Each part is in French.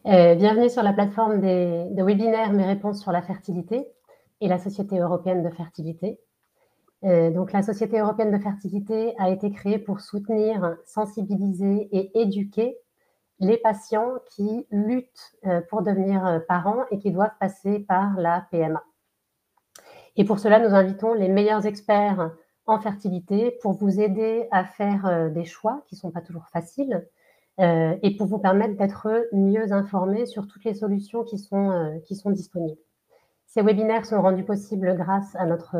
Bienvenue sur la plateforme de webinaires Mes réponses sur la fertilité et la Société européenne de fertilité. Donc la Société européenne de fertilité a été créée pour soutenir, sensibiliser et éduquer les patients qui luttent pour devenir parents et qui doivent passer par la PMA. Et pour cela, nous invitons les meilleurs experts en fertilité pour vous aider à faire des choix qui ne sont pas toujours faciles, et pour vous permettre d'être mieux informés sur toutes les solutions qui sont disponibles. Ces webinaires sont rendus possibles grâce à notre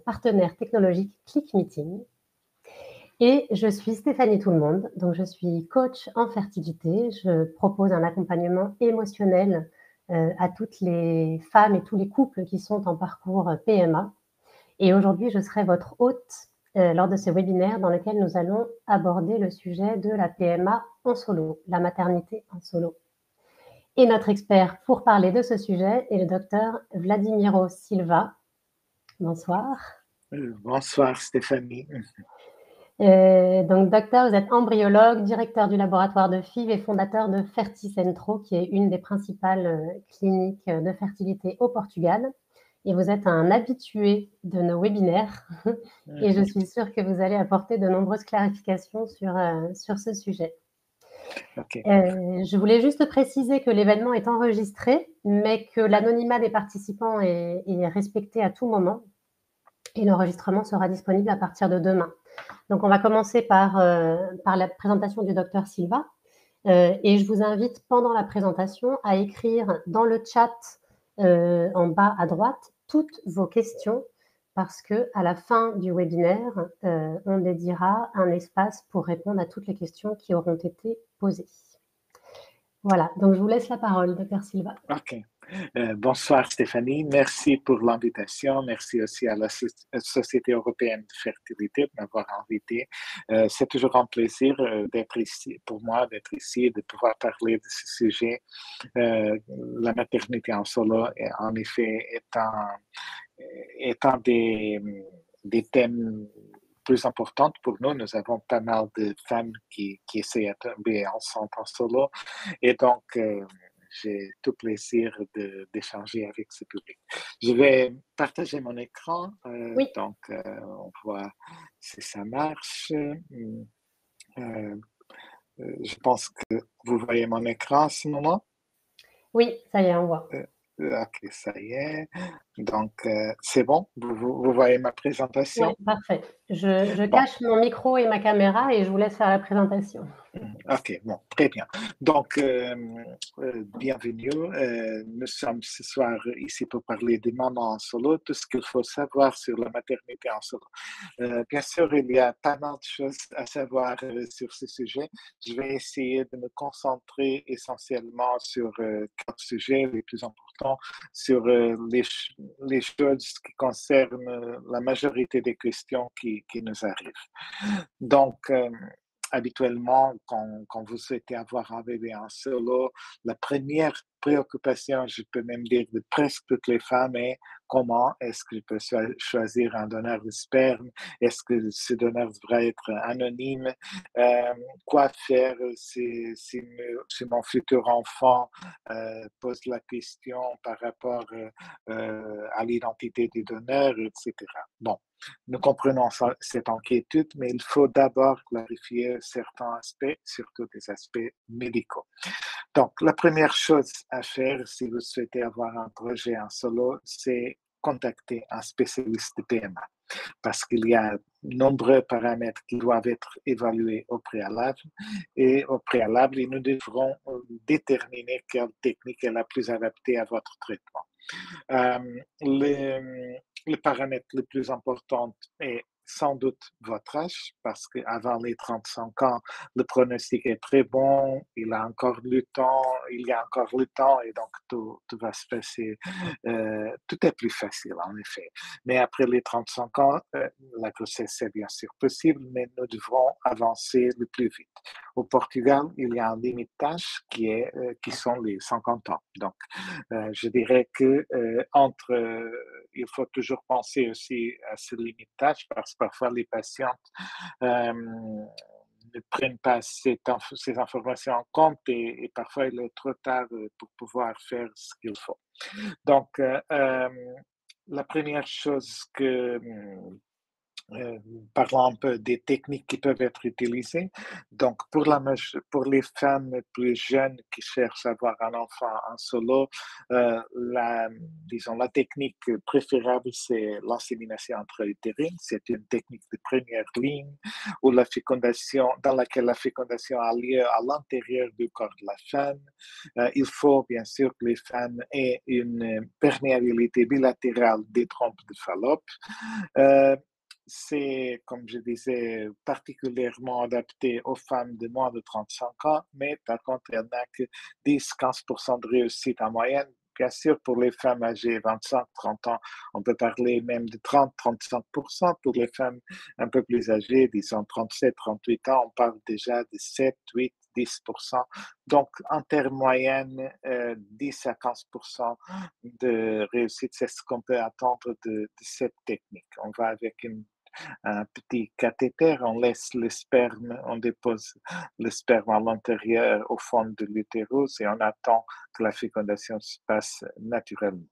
partenaire technologique ClickMeeting. Et je suis Stéphanie Tout-le-Monde, donc je suis coach en fertilité. Je propose un accompagnement émotionnel à toutes les femmes et tous les couples qui sont en parcours PMA. Et aujourd'hui, je serai votre hôte lors de ce webinaire dans lequel nous allons aborder le sujet de la PMA en solo, la maternité en solo. Et notre expert pour parler de ce sujet est le docteur Vladimiro Silva. Bonsoir. Bonsoir Stéphanie. Donc docteur, vous êtes embryologue, directeur du laboratoire de FIV et fondateur de FertiCentro, qui est une des principales cliniques de fertilité au Portugal. Et vous êtes un habitué de nos webinaires et je suis sûre que vous allez apporter de nombreuses clarifications sur ce sujet. Okay. Je voulais juste préciser que l'événement est enregistré, mais que l'anonymat des participants est respecté à tout moment et l'enregistrement sera disponible à partir de demain. Donc on va commencer par la présentation du docteur Silva et je vous invite pendant la présentation à écrire dans le chat en bas à droite toutes vos questions parce qu'à la fin du webinaire, on dédiera un espace pour répondre à toutes les questions qui auront été posées. Voilà, donc je vous laisse la parole, docteur Silva. OK. Bonsoir Stéphanie, merci pour l'invitation, merci aussi à la Société européenne de fertilité de m'avoir invité. C'est toujours un plaisir d'être ici, pour moi, d'être ici et de pouvoir parler de ce sujet. La maternité en solo, en effet, est un des thèmes plus importantes pour nous. Nous avons pas mal de femmes qui essaient de tomber enceintes en solo et donc j'ai tout plaisir d'échanger avec ce public. Je vais partager mon écran, Oui. donc on voit si ça marche. Je pense que vous voyez mon écran à ce moment. Oui, ça y est, on voit. Ok, ça y est. Donc, c'est bon? Vous voyez ma présentation? Oui, parfait. Je cache mon micro et ma caméra et je vous laisse faire la présentation. Ok, bon, très bien. Donc, bienvenue. Nous sommes ce soir ici pour parler des mamans en solo, tout ce qu'il faut savoir sur la maternité en solo. Bien sûr, il y a pas mal de choses à savoir sur ce sujet. Je vais essayer de me concentrer essentiellement sur quatre sujets les plus importants, sur les choses qui concernent la majorité des questions qui nous arrivent. Donc, habituellement, quand vous souhaitez avoir un bébé en solo, la première préoccupation, je peux même dire de presque toutes les femmes, est comment est-ce que je peux choisir un donneur de sperme? Est-ce que ce donneur devrait être anonyme? Quoi faire si mon futur enfant pose la question par rapport à l'identité du donneur, etc. Bon, nous comprenons cette inquiétude, mais il faut d'abord clarifier certains aspects, surtout des aspects médicaux. Donc, la première chose à faire si vous souhaitez avoir un projet en solo, c'est contacter un spécialiste de PMA parce qu'il y a nombreux paramètres qui doivent être évalués au préalable et au préalable, nous devrons déterminer quelle technique est la plus adaptée à votre traitement. Le paramètre le plus important est sans doute votre âge, parce qu'avant les 35 ans, le pronostic est très bon, il y a encore le temps, et donc tout va se passer, tout est plus facile en effet. Mais après les 35 ans, la grossesse est bien sûr possible, mais nous devrons avancer le plus vite. Au Portugal, il y a un limite d'âge qui sont les 50 ans. Donc, je dirais que il faut toujours penser aussi à ce limite d'âge parce que parfois les patientes ne prennent pas ces informations en compte et parfois il est trop tard pour pouvoir faire ce qu'il faut. Donc, la première chose que parlons un peu des techniques qui peuvent être utilisées. Donc, pour les femmes plus jeunes qui cherchent à avoir un enfant en solo, disons, la technique préférable, c'est l'insémination intra-utérine. C'est une technique de première ligne où dans laquelle la fécondation a lieu à l'intérieur du corps de la femme. Il faut bien sûr que les femmes aient une perméabilité bilatérale des trompes de Fallope. C'est, comme je disais, particulièrement adapté aux femmes de moins de 35 ans, mais par contre, il n'y en a que 10-15% de réussite en moyenne. Bien sûr, pour les femmes âgées 25-30 ans, on peut parler même de 30-35%. Pour les femmes un peu plus âgées, disons 37-38 ans, on parle déjà de 7-8-10%. Donc, en termes moyenne, 10 à 15% de réussite, c'est ce qu'on peut attendre de cette technique. On va avec un petit cathéter, on laisse le sperme, on dépose le sperme à l'intérieur, au fond de l'utérus, et on attend que la fécondation se passe naturellement.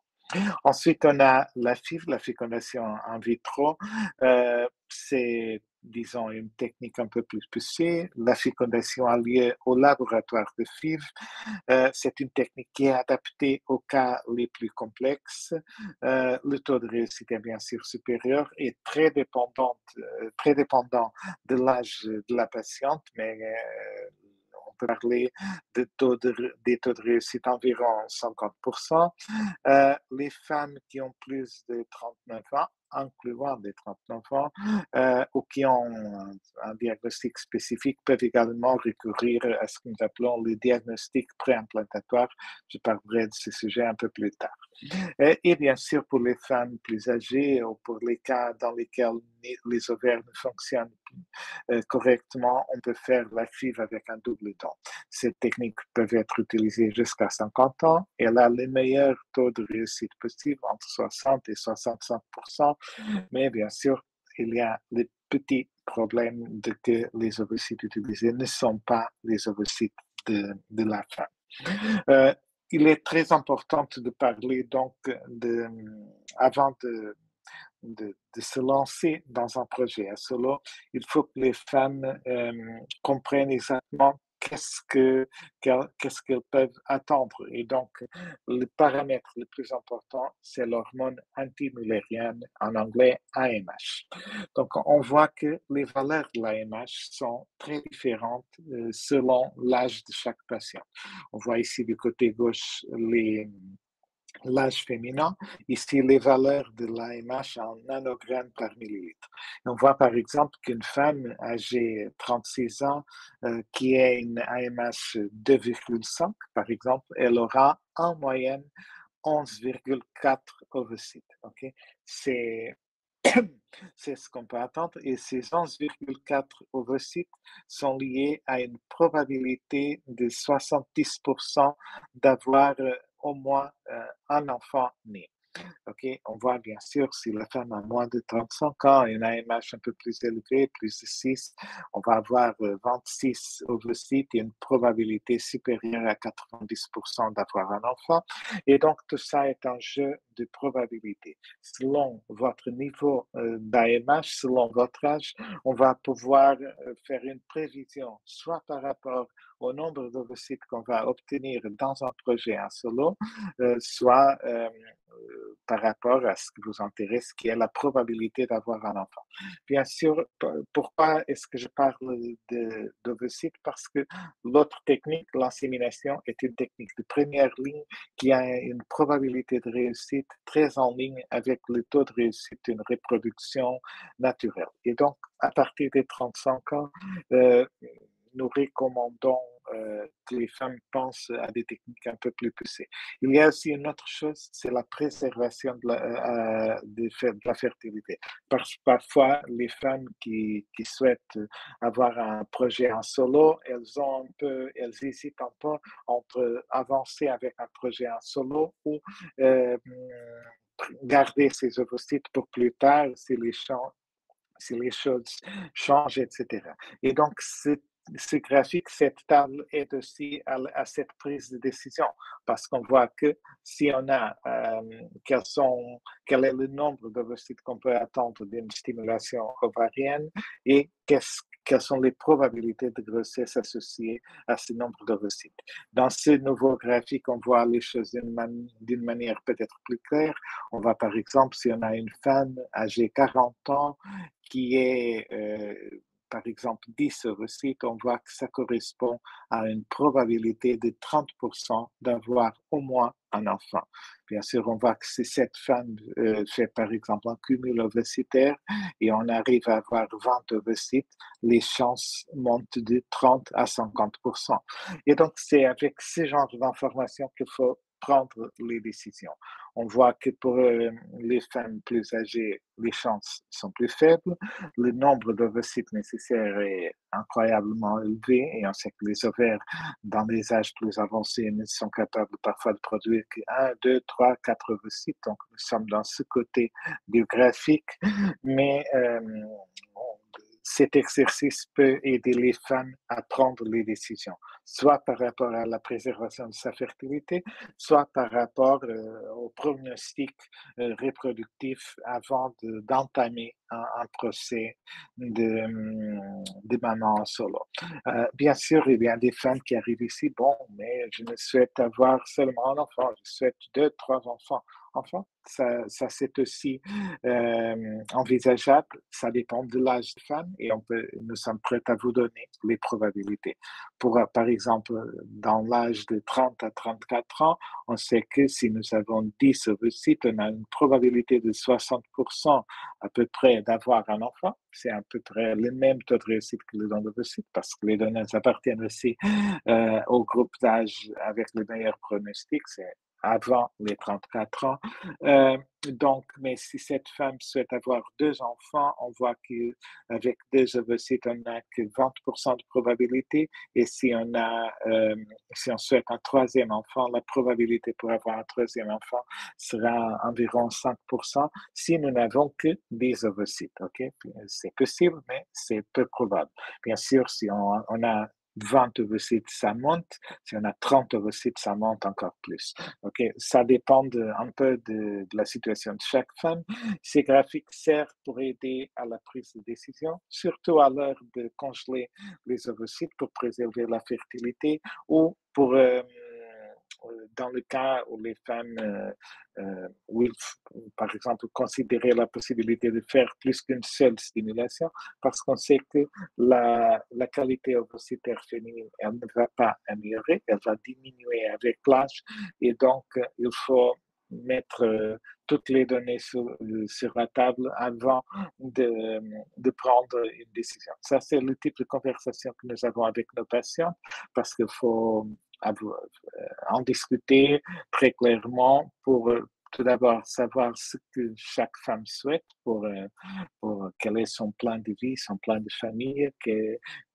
Ensuite, on a la FIV, la fécondation in vitro. C'est, disons, une technique un peu plus poussée. La fécondation a lieu au laboratoire de FIV. C'est une technique qui est adaptée aux cas les plus complexes. Le taux de réussite est bien sûr supérieur et très dépendant de l'âge de la patiente, mais on peut parler des taux de réussite environ 50%. Les femmes qui ont plus de 39 ans, incluant des 39 ans, ou qui ont un diagnostic spécifique, peuvent également recourir à ce que nous appelons le diagnostic préimplantatoire. Je parlerai de ce sujet un peu plus tard. Et bien sûr, pour les femmes plus âgées ou pour les cas dans lesquels les ovaires ne fonctionnent correctement, on peut faire la FIV avec un double don. Ces techniques peuvent être utilisées jusqu'à 50 ans. Et elle a le meilleur taux de réussite possible, entre 60 et 65%. Mais bien sûr, il y a le petit problème de que les ovocytes utilisés ne sont pas les ovocytes de la femme. Il est très important de parler donc avant de se lancer dans un projet à solo, il faut que les femmes comprennent exactement qu'est-ce qu'elles peuvent attendre. Et donc, le paramètre le plus important, c'est l'hormone antimullérienne, en anglais AMH. Donc, on voit que les valeurs de l'AMH sont très différentes selon l'âge de chaque patient. On voit ici du côté gauche l'âge féminin, ici les valeurs de l'AMH en nanogrammes par millilitre. On voit par exemple qu'une femme âgée 36 ans qui a une AMH 2,5 par exemple, elle aura en moyenne 11,4 ovocytes. Okay? C'est ce qu'on peut attendre et ces 11,4 ovocytes sont liés à une probabilité de 70% d'avoir au moins un enfant né. Okay? On voit bien sûr si la femme a moins de 35 ans et une AMH un peu plus élevée, plus de 6, on va avoir 26 ovocytes et une probabilité supérieure à 90% d'avoir un enfant. Et donc, tout ça est un jeu de probabilité. Selon votre niveau d'AMH, selon votre âge, on va pouvoir faire une prévision, soit par rapport au nombre d'ovocytes qu'on va obtenir dans un projet en solo, soit par rapport à ce qui vous intéresse, qui est la probabilité d'avoir un enfant. Bien sûr, pourquoi est-ce que je parle d'ovocytes? Parce que l'autre technique, l'insémination, est une technique de première ligne qui a une probabilité de réussite très en ligne avec le taux de réussite d'une reproduction naturelle. Et donc, à partir des 35 ans, nous recommandons que les femmes pensent à des techniques un peu plus poussées. Il y a aussi une autre chose, c'est la préservation de la fertilité. Parfois, les femmes qui souhaitent avoir un projet en solo, elles hésitent un peu entre avancer avec un projet en solo ou garder ses ovocytes pour plus tard si les si les choses changent, etc. Et donc, ce graphique, cette table aide aussi à cette prise de décision parce qu'on voit que si on a quel est le nombre d'ovocytes qu'on peut attendre d'une stimulation ovarienne et quelles sont les probabilités de grossesse associées à ce nombre d'ovocytes. Dans ce nouveau graphique, on voit les choses d'une manière peut-être plus claire. On voit par exemple si on a une femme âgée 40 ans qui est par exemple 10 ovocytes, on voit que ça correspond à une probabilité de 30% d'avoir au moins un enfant. Bien sûr, on voit que si cette femme fait par exemple un cumul ovocytaire et on arrive à avoir 20 ovocytes, les chances montent de 30 à 50%. Et donc, c'est avec ce genre d'informations qu'il faut prendre les décisions. On voit que pour les femmes plus âgées, les chances sont plus faibles, le nombre d'ovocytes nécessaires est incroyablement élevé et on sait que les ovaires dans les âges plus avancés ne sont capables parfois de produire que 1, 2, 3, 4 ovocytes. Donc nous sommes dans ce côté du graphique, mais cet exercice peut aider les femmes à prendre les décisions, soit par rapport à la préservation de sa fertilité, soit par rapport au pronostic reproductif avant d'entamer un procès de maman en solo. Bien sûr, il y a des femmes qui arrivent ici, bon, mais je ne souhaite avoir seulement un enfant, je souhaite 2, 3 enfants. Enfin, ça c'est aussi envisageable. Ça dépend de l'âge de femme et nous sommes prêts à vous donner les probabilités. Par exemple, dans l'âge de 30 à 34 ans, on sait que si nous avons 10 ovocytes, on a une probabilité de 60% à peu près d'avoir un enfant. C'est à peu près le même taux de réussite que le don d'ovocytes parce que les données appartiennent aussi au groupe d'âge avec le meilleur pronostic. C'est avant les 34 ans. Donc, mais si cette femme souhaite avoir 2 enfants, on voit qu'avec 2 ovocytes, on n'a que 20% de probabilité. Et si on souhaite un 3e enfant, la probabilité pour avoir un 3e enfant sera environ 5% si nous n'avons que 10 ovocytes. Okay? C'est possible, mais c'est peu probable. Bien sûr, si on a 20 ovocytes, ça monte. Si on a 30 ovocytes, ça monte encore plus. Okay? Ça dépend un peu de la situation de chaque femme. Ces graphiques servent pour aider à la prise de décision, surtout à l'heure de congeler les ovocytes pour préserver la fertilité ou pour dans le cas où les femmes will, par exemple, considérer la possibilité de faire plus qu'une seule stimulation, parce qu'on sait que la qualité ovocytaire féminine, elle ne va pas améliorer, elle va diminuer avec l'âge, et donc il faut mettre toutes les données sur la table avant de prendre une décision. Ça, c'est le type de conversation que nous avons avec nos patients, parce qu'il faut en discuter très clairement pour tout d'abord savoir ce que chaque femme souhaite pour quel est son plan de vie, son plan de famille,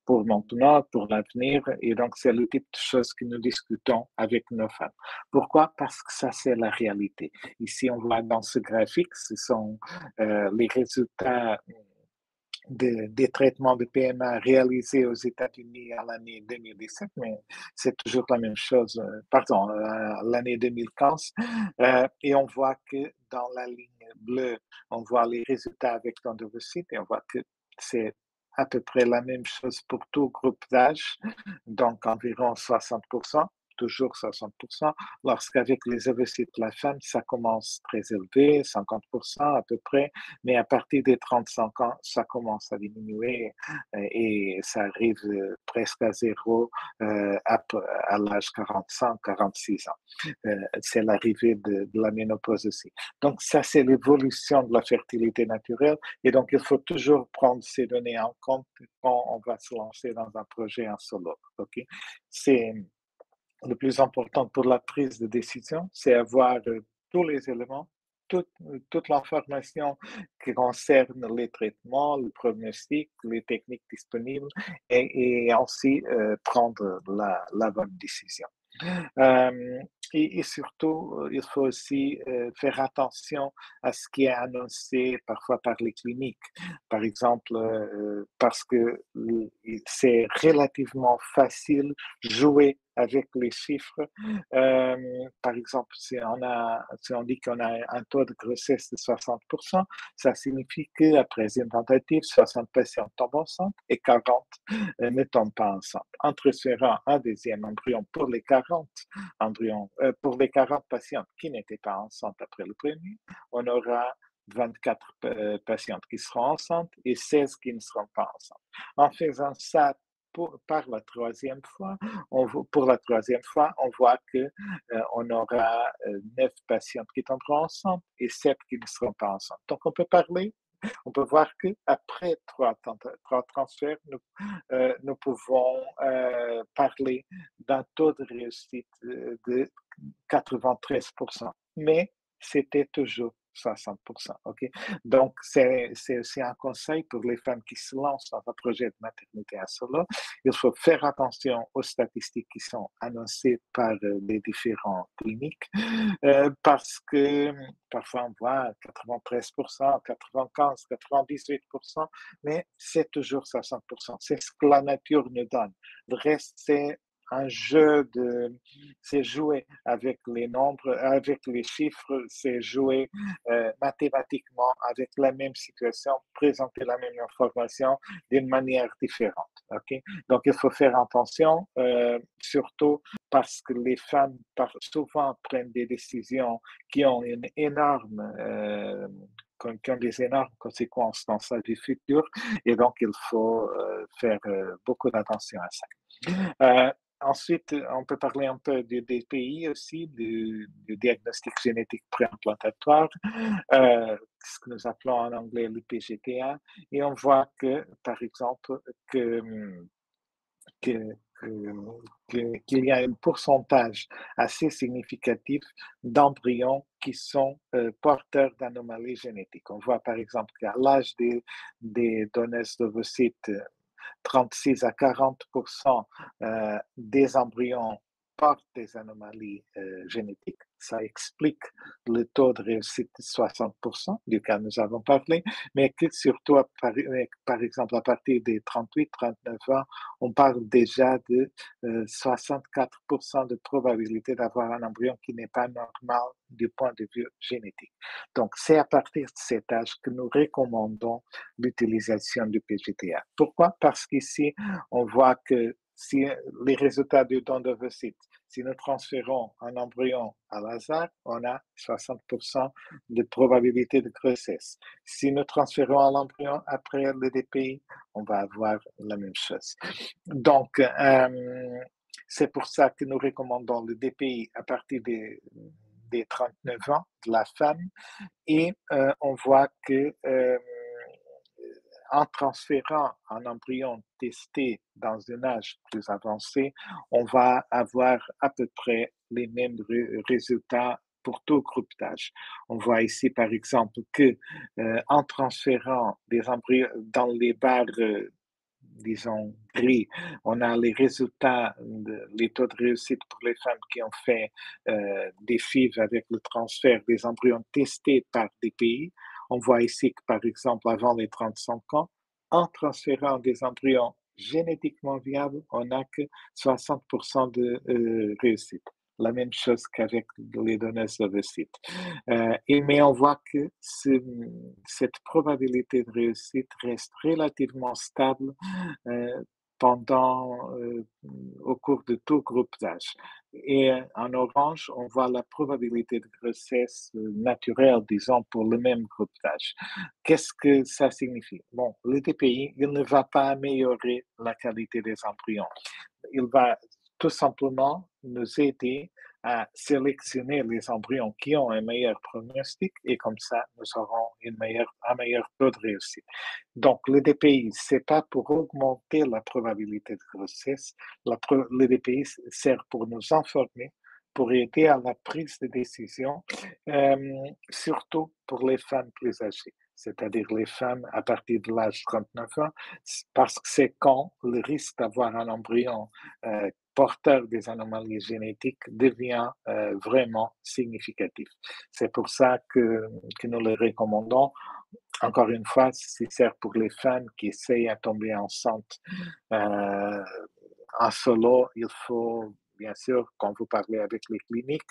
pour maintenant, pour l'avenir. Et donc, c'est le type de choses que nous discutons avec nos femmes. Pourquoi? Parce que ça, c'est la réalité. Ici, on voit dans ce graphique, ce sont les résultats des traitements de PMA réalisés aux États-Unis à l'année 2017, mais c'est toujours la même chose, pardon, l'année 2015. Et on voit que dans la ligne bleue, on voit les résultats avec l'endovocyte et on voit que c'est à peu près la même chose pour tout groupe d'âge, donc environ 60%. Toujours 60%, lorsqu'avec les ovocytes de la femme, ça commence très élevé, 50% à peu près, mais à partir des 35 ans, ça commence à diminuer et ça arrive presque à zéro à l'âge 45, 46 ans. C'est l'arrivée de la ménopause aussi. Donc ça, c'est l'évolution de la fertilité naturelle et donc il faut toujours prendre ces données en compte quand on va se lancer dans un projet en solo. Okay? C'est le plus important pour la prise de décision, c'est avoir tous les éléments, toute l'information qui concerne les traitements, le pronostic, les techniques disponibles et ainsi prendre la bonne décision. Euh, et surtout, il faut aussi faire attention à ce qui est annoncé parfois par les cliniques. Par exemple, parce que c'est relativement facile jouer avec les chiffres. Par exemple, si on dit qu'on a un taux de grossesse de 60%, ça signifie qu'après une tentative, 60 patients tombent enceintes et 40 ne tombent pas enceintes. En transférant un deuxième embryon pour les 40 embryons, pour les 40 patientes qui n'étaient pas enceintes après le premier, on aura 24 patientes qui seront enceintes et 16 qui ne seront pas enceintes. En faisant ça par la troisième fois, pour la troisième fois, on voit que on aura 9 patientes qui tomberont enceintes et 7 qui ne seront pas enceintes. Donc, on peut voir qu'après trois transferts, nous pouvons parler d'un taux de réussite de 93%. Mais c'était toujours 60%. Okay? Donc, c'est aussi un conseil pour les femmes qui se lancent dans un projet de maternité à solo. Il faut faire attention aux statistiques qui sont annoncées par les différentes cliniques parce que parfois on voit 93%, 95%, 98%, mais c'est toujours 60%. C'est ce que la nature nous donne. Le reste, un jeu c'est jouer avec les nombres, avec les chiffres, c'est jouer mathématiquement avec la même situation, présenter la même information d'une manière différente. Okay? Donc, il faut faire attention, surtout parce que les femmes souvent prennent des décisions qui ont une énorme qui ont des énormes conséquences dans sa vie future et donc il faut faire beaucoup d'attention à ça. Ensuite, on peut parler un peu des pays aussi, du diagnostic génétique préimplantatoire, ce que nous appelons en anglais le PGTA, et on voit que, par exemple, que, qu'il y a un pourcentage assez significatif d'embryons qui sont porteurs d'anomalies génétiques. On voit par exemple qu'à l'âge des donneuses d'ovocytes, 36 à 40% des embryons portent des anomalies génétiques. Ça explique le taux de réussite de 60%, duquel nous avons parlé, mais que surtout, par exemple, à partir des 38-39 ans, on parle déjà de 64% de probabilité d'avoir un embryon qui n'est pas normal du point de vue génétique. Donc, c'est à partir de cet âge que nous recommandons l'utilisation du PGTA. Pourquoi? Parce qu'ici, on voit que si les résultats du don d'ovocytes, si nous transférons un embryon à hasard, on a 60% de probabilité de grossesse. Si nous transférons l'embryon après le DPI, on va avoir la même chose. Donc, c'est pour ça que nous recommandons le DPI à partir des 39 ans de la femme et on voit que en transférant un embryon testé dans un âge plus avancé, on va avoir à peu près les mêmes résultats pour tout groupe d'âge. On voit ici, par exemple, que en transférant des embryons dans les barres disons, gris. On a les résultats, les taux de réussite pour les femmes qui ont fait des FIV avec le transfert des embryons testés par des pays. On voit ici que, par exemple, avant les 35 ans, en transférant des embryons génétiquement viables, on n'a que 60% de réussite. La même chose qu'avec les données d'ovocytes. Mais on voit que cette probabilité de réussite reste relativement stable au cours de tout groupe d'âge. Et en orange, on voit la probabilité de grossesse naturelle, disons, pour le même groupe d'âge. Qu'est-ce que ça signifie? Bon, le DPI, il ne va pas améliorer la qualité des embryons. Il va tout simplement nous aider à sélectionner les embryons qui ont un meilleur pronostic et comme ça, nous aurons un meilleur taux de réussite. Donc, le DPI, c'est pas pour augmenter la probabilité de grossesse. Le DPI sert pour nous informer, pour aider à la prise de décision, surtout pour les femmes plus âgées. c'est-à-dire les femmes à partir de l'âge de 39 ans, parce que c'est quand le risque d'avoir un embryon porteur des anomalies génétiques devient vraiment significatif. C'est pour ça que nous le recommandons. Encore une fois, c'est sert pour les femmes qui essayent à tomber enceinte euh, en solo. Il faut, bien sûr, quand vous parlez avec les cliniques,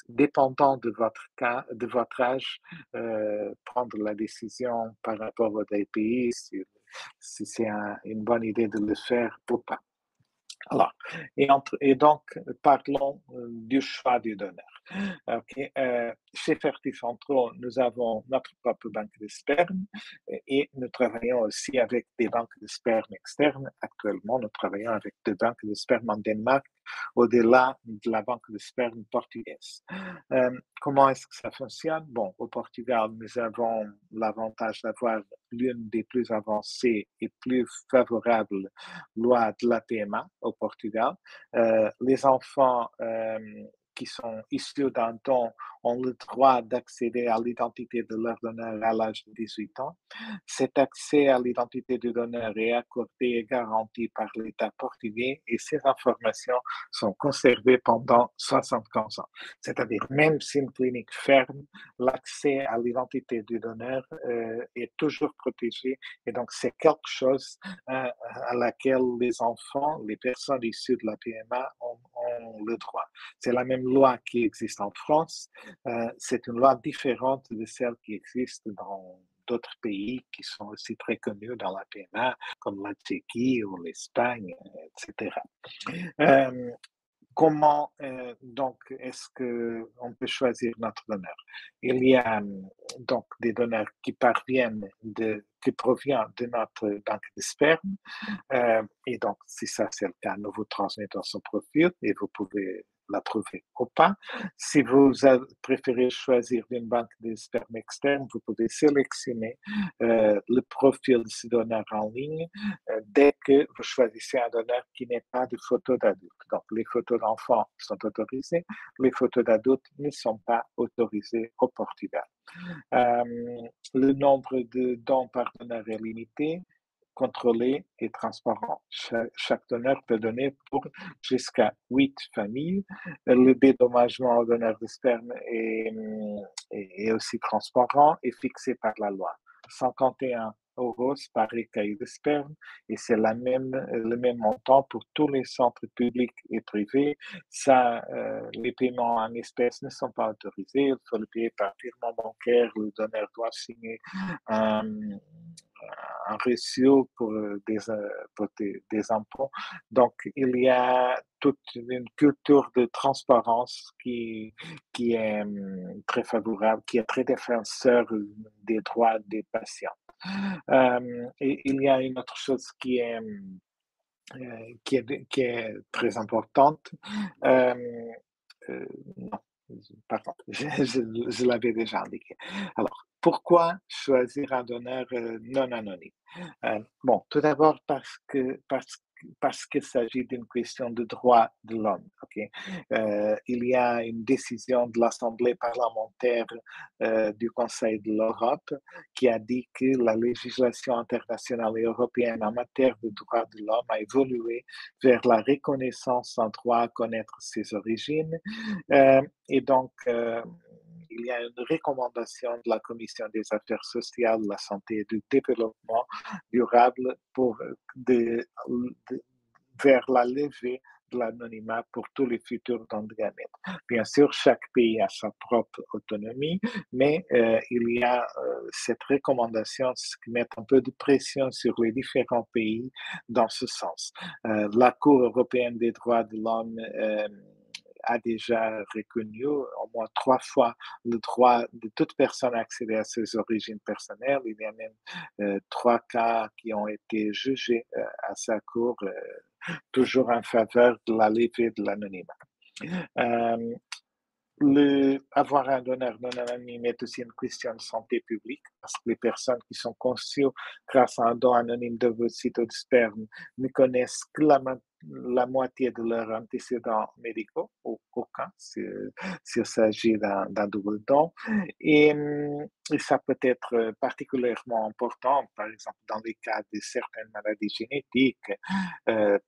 dépendant de votre cas, de votre âge, prendre la décision par rapport au DPI, si c'est une bonne idée de le faire ou pas. Alors, et donc, parlons du choix du donneur. Okay. Chez Ferticentro, nous avons notre propre banque de sperme et nous travaillons aussi avec des banques de sperme externes. Actuellement, nous travaillons avec deux banques de sperme en Danemark, au-delà de la banque de sperme portugaise. Comment est-ce que ça fonctionne? Bon, au Portugal, nous avons l'avantage d'avoir l'une des plus avancées et plus favorables lois de la PMA au Portugal. Les enfants qui sont issus d'un don ont le droit d'accéder à l'identité de leur donneur à l'âge de 18 ans. Cet accès à l'identité du donneur est accordé et garanti par l'État portugais et ces informations sont conservées pendant 75 ans. C'est-à-dire, même si une clinique ferme, l'accès à l'identité du donneur est toujours protégé et donc c'est quelque chose à laquelle les enfants, les personnes issues de la PMA ont le droit. C'est la même loi qui existe en France. C'est une loi différente de celle qui existe dans d'autres pays qui sont aussi très connus dans la PMA, comme la Tchéquie ou l'Espagne, etc. Comment donc est-ce qu'on peut choisir notre donneur? Il y a donc des donneurs qui proviennent de notre banque de sperme. Et donc, si ça c'est le cas, nous vous transmettons son profil et vous pouvez l'approuver ou pas. Si vous préférez choisir une banque de sperme externe, vous pouvez sélectionner le profil de ce donneur en ligne dès que vous choisissez un donneur qui n'est pas de photos d'adultes. Donc, les photos d'enfants sont autorisées, les photos d'adultes ne sont pas autorisées au Portugal. Le nombre de dons par donneur est limité, contrôlé et transparent. Chaque donneur peut donner pour jusqu'à 8 familles. Le dédommagement au donneur de sperme est aussi transparent et fixé par la loi. 51 € par recueil de sperme et c'est le même montant pour tous les centres publics et privés. Ça, les paiements en espèces ne sont pas autorisés. Il faut le payer par virement bancaire. Le donneur doit signer un reçu pour des impôts. Donc, il y a toute une culture de transparence qui est très favorable, qui est très défenseur des droits des patients. Et il y a une autre chose qui est très importante. Non, pardon, je l'avais déjà indiqué. Alors, pourquoi choisir un donneur non anonyme? Bon, tout d'abord parce qu'il s'agit d'une question de droit de l'homme. Okay? Il y a une décision de l'Assemblée parlementaire du Conseil de l'Europe qui a dit que la législation internationale et européenne en matière de droits de l'homme a évolué vers la reconnaissance en droit à connaître ses origines. Et donc, il y a une recommandation de la Commission des affaires sociales, de la santé et du développement durable vers la levée de l'anonymat pour tous les futurs dons de gamètes. Bien sûr, chaque pays a sa propre autonomie, mais il y a cette recommandation qui met un peu de pression sur les différents pays dans ce sens. La Cour européenne des droits de l'homme a déjà reconnu au moins 3 fois le droit de toute personne à accéder à ses origines personnelles. Il y a même 3 cas qui ont été jugés à sa cour, toujours en faveur de la levée de l'anonymat. Avoir un donneur non anonyme est aussi une question de santé publique parce que les personnes qui sont conçues grâce à un don anonyme d'ovocytes ou de sperme ne connaissent que la moitié de leurs antécédents médicaux, ou aucun, s'il s'agit d'un double don. Et ça peut être particulièrement important, par exemple, dans les cas de certaines maladies génétiques, euh,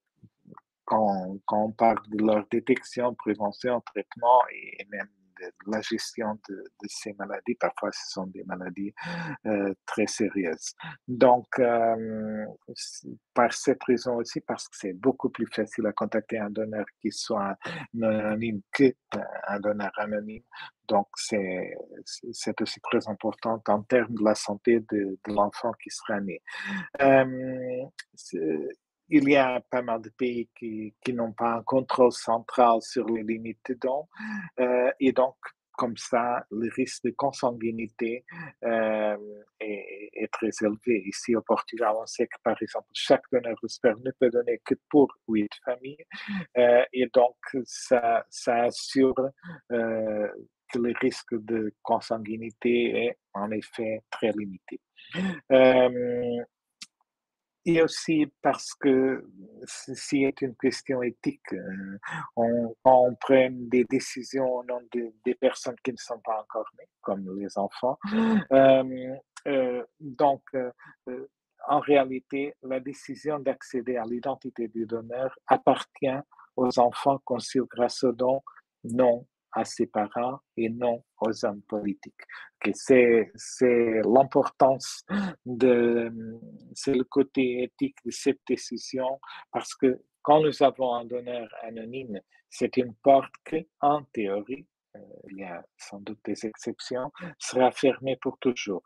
quand on parle de leur détection, prévention, traitement et même de la gestion de ces maladies. Parfois, ce sont des maladies très sérieuses. Donc, par cette raison aussi, parce que c'est beaucoup plus facile à contacter un donneur qui soit non anonyme qu'un donneur anonyme. Donc, c'est aussi très important en termes de la santé de l'enfant qui sera né. Euh, il y a pas mal de pays qui n'ont pas un contrôle central sur les limites de dons et donc, comme ça, le risque de consanguinité est très élevé. Ici, au Portugal, on sait que, par exemple, chaque donneur de sperme ne peut donner que pour 8 familles et donc, ça assure que le risque de consanguinité est en effet très limité. Euh, et aussi parce que ceci est une question éthique. Quand on prend des décisions au nom des personnes qui ne sont pas encore nées, comme les enfants. Euh, donc, en réalité, la décision d'accéder à l'identité du donneur appartient aux enfants conçus grâce au don, non à ses parents et non aux hommes politiques. Okay, c'est l'importance de, c'est le côté éthique de cette décision parce que quand nous avons un donneur anonyme, c'est une porte qui, en théorie, il y a sans doute des exceptions, sera fermée pour toujours.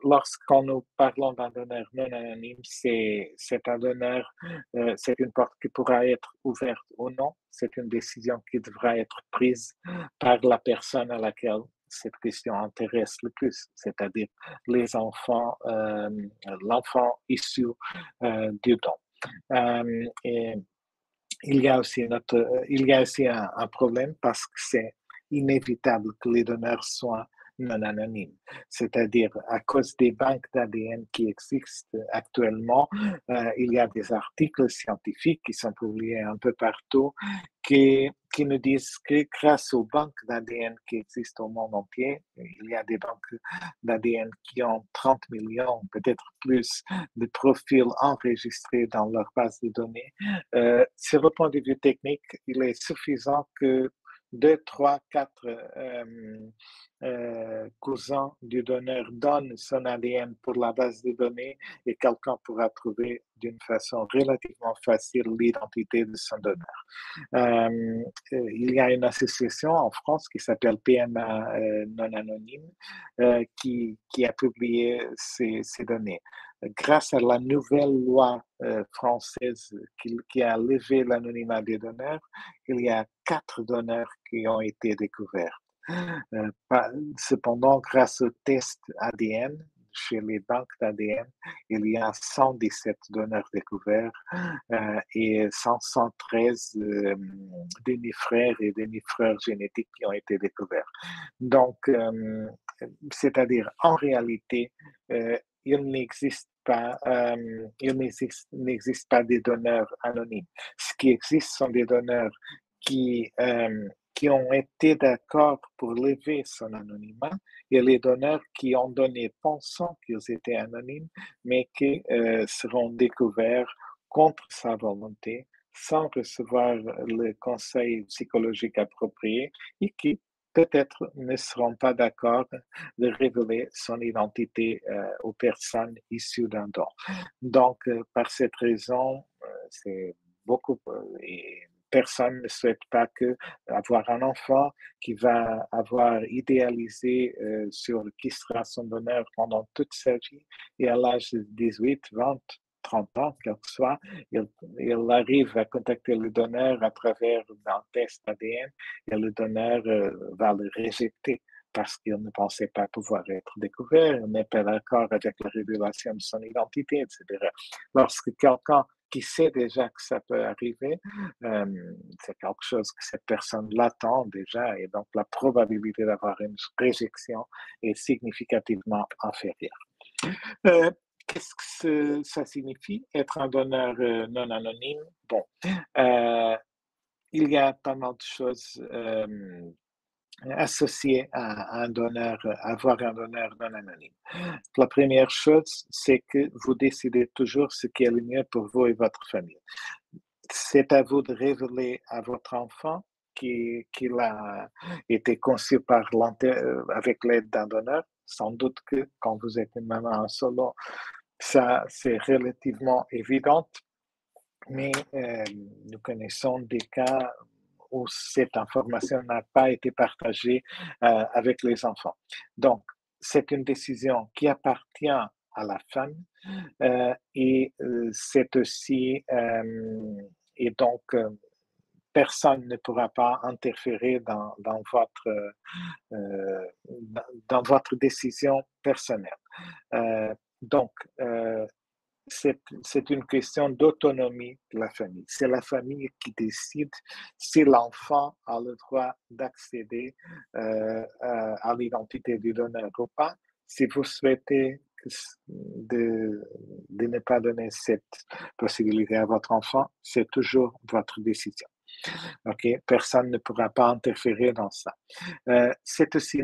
Lorsqu'on nous parlons d'un donneur non anonyme, c'est un donneur, c'est une porte qui pourra être ouverte ou non. C'est une décision qui devra être prise par la personne à laquelle cette question intéresse le plus, c'est-à-dire les enfants, l'enfant issu du don. Et il y a aussi un problème parce que c'est inévitable que les donneurs soient non anonymes. C'est-à-dire, à cause des banques d'ADN qui existent actuellement, il y a des articles scientifiques qui sont publiés un peu partout qui nous disent que grâce aux banques d'ADN qui existent au monde entier, il y a des banques d'ADN qui ont 30 millions, peut-être plus, de profils enregistrés dans leur base de données. Sur le point de vue technique, il est suffisant que 2, 3, 4 cousins du donneur donnent son ADN pour la base de données et quelqu'un pourra trouver d'une façon relativement facile l'identité de son donneur. Il y a une association en France qui s'appelle PMA non anonyme qui a publié ces données. Grâce à la nouvelle loi française qui a levé l'anonymat des donneurs, il y a 4 donneurs qui ont été découverts. Cependant, grâce au test ADN, chez les banques d'ADN, il y a 117 donneurs découverts et 113 demi-frères et demi-frères génétiques qui ont été découverts. Donc, c'est-à-dire, en réalité, il n'existe pas des donneurs anonymes. Ce qui existe sont des donneurs qui ont été d'accord pour lever son anonymat et les donneurs qui ont donné pensant qu'ils étaient anonymes, mais qui seront découverts contre sa volonté, sans recevoir le conseil psychologique approprié et qui peut-être ne seront pas d'accord de révéler son identité aux personnes issues d'un don. Donc, par cette raison, c'est beaucoup et personne ne souhaite pas que avoir un enfant qui va avoir idéalisé sur qui sera son donneur pendant toute sa vie et à l'âge de 18, 20, 30 ans, quel que soit, il arrive à contacter le donneur à travers un test ADN et le donneur va le rejeter parce qu'il ne pensait pas pouvoir être découvert, il n'est pas d'accord avec la révélation de son identité, etc. Lorsque quelqu'un qui sait déjà que ça peut arriver, c'est quelque chose que cette personne l'attend déjà et donc la probabilité d'avoir une réjection est significativement inférieure. Qu'est-ce que ça signifie, être un donneur non anonyme? Bon, euh, il y a pas mal de choses associées à un donneur, à avoir un donneur non anonyme. La première chose, c'est que vous décidez toujours ce qui est le mieux pour vous et votre famille. C'est à vous de révéler à votre enfant qu'il a été conçu avec l'aide d'un donneur. Sans doute que quand vous êtes une maman en solo, ça c'est relativement évident, mais nous connaissons des cas où cette information n'a pas été partagée avec les enfants. Donc, c'est une décision qui appartient à la femme et c'est aussi, et donc, personne ne pourra pas interférer euh, dans votre décision personnelle. Donc, c'est une question d'autonomie de la famille. C'est la famille qui décide si l'enfant a le droit d'accéder à l'identité du donneur ou pas. Si vous souhaitez de ne pas donner cette possibilité à votre enfant, c'est toujours votre décision. OK? Personne ne pourra pas interférer dans ça. C'est aussi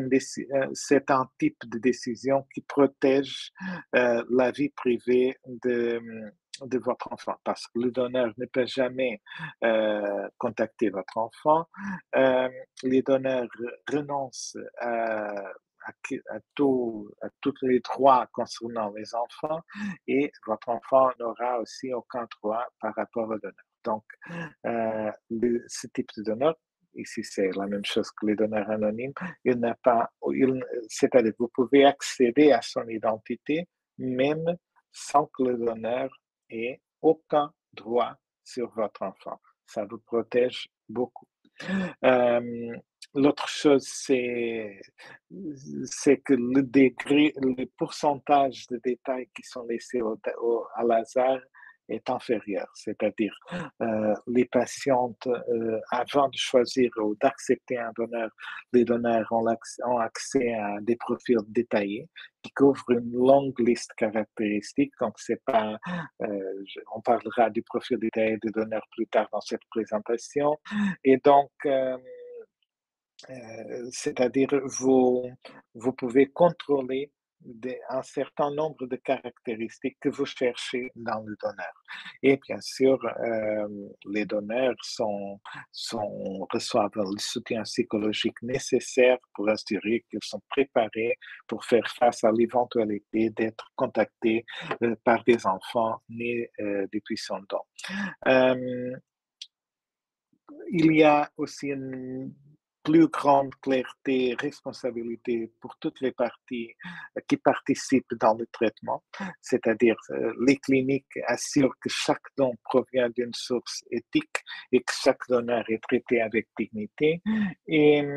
c'est un type de décision qui protège la vie privée de votre enfant, parce que le donneur ne peut jamais contacter votre enfant. Les donneurs renoncent à tous les droits concernant les enfants et votre enfant n'aura aussi aucun droit par rapport au donneur. Donc, ce type de donneur, ici c'est la même chose que les donneurs anonymes, il n'a pas, c'est-à-dire vous pouvez accéder à son identité même sans que le donneur ait aucun droit sur votre enfant. Ça vous protège beaucoup. L'autre chose, c'est que le degré, le pourcentage de détails qui sont laissés à hasard est inférieur. C'est-à-dire, les patientes, avant de choisir ou d'accepter un donneur, les donneurs ont accès à des profils détaillés qui couvrent une longue liste de caractéristiques. Donc, c'est pas, on parlera du profil détaillé des donneurs plus tard dans cette présentation. Et donc, c'est-à-dire vous pouvez contrôler un certain nombre de caractéristiques que vous cherchez dans le donneur. Et bien sûr, les donneurs reçoivent le soutien psychologique nécessaire pour assurer qu'ils sont préparés pour faire face à l'éventualité d'être contactés par des enfants nés depuis son don. Il y a aussi une plus grande clarté et responsabilité pour toutes les parties qui participent dans le traitement, c'est-à-dire les cliniques assurent que chaque don provient d'une source éthique et que chaque donneur est traité avec dignité. Et,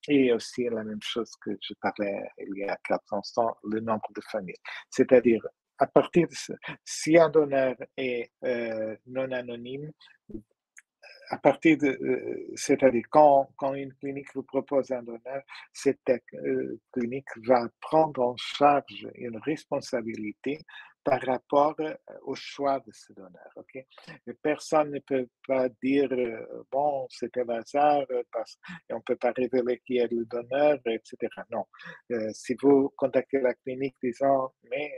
et aussi la même chose que je parlais il y a quelques instants, le nombre de familles. C'est-à-dire, à partir de si un donneur est non anonyme, à partir de, c'est-à-dire quand une clinique vous propose un donneur, cette clinique va prendre en charge une responsabilité par rapport au choix de ce donneur. Ok, et personne ne peut pas dire bon c'était le hasard parce qu'on ne peut pas révéler qui est le donneur, etc. Non, si vous contactez la clinique disant mais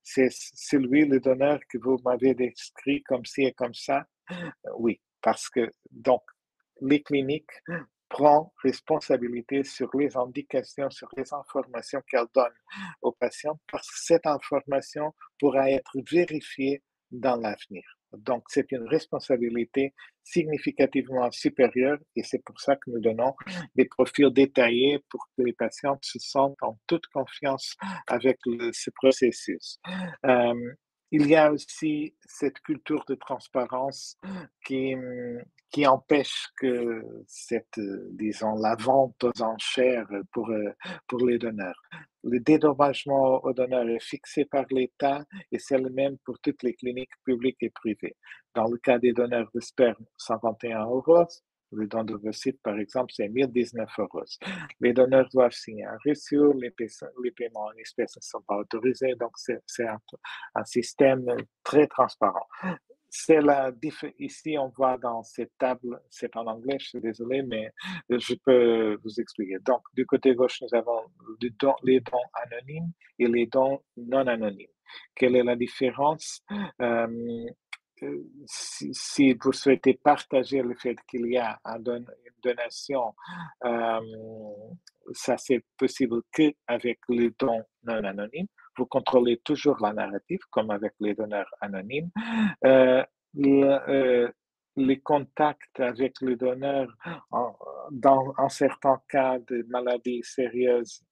c'est lui le donneur que vous m'avez décrit comme ci et comme ça, oui, parce que donc les cliniques prennent responsabilité sur les indications, sur les informations qu'elles donnent aux patients, parce que cette information pourra être vérifiée dans l'avenir. Donc, c'est une responsabilité significativement supérieure et c'est pour ça que nous donnons des profils détaillés pour que les patients se sentent en toute confiance avec ce processus. Euh, il y a aussi cette culture de transparence qui, qui empêche que disons, la vente aux enchères pour les donneurs. Le dédommagement aux donneurs est fixé par l'État et c'est le même pour toutes les cliniques publiques et privées. Dans le cas des donneurs de sperme, 121 euros. Le don d'ovocytes, par exemple, c'est 1019 euros. Les donneurs doivent signer un reçu, les paiements en espèces ne sont pas autorisés, donc c'est un système très transparent. Ici, on voit dans cette table, c'est en anglais, je suis désolé, mais je peux vous expliquer. Donc, du côté gauche, nous avons les dons anonymes et les dons non anonymes. Quelle est la différence? Si vous souhaitez partager le fait qu'il y a une donation, ça c'est possible qu'avec les dons non anonymes. Vous contrôlez toujours la narrative, comme avec les donneurs anonymes. Euh, les contacts avec le donneur, dans certains cas de maladies sérieuses,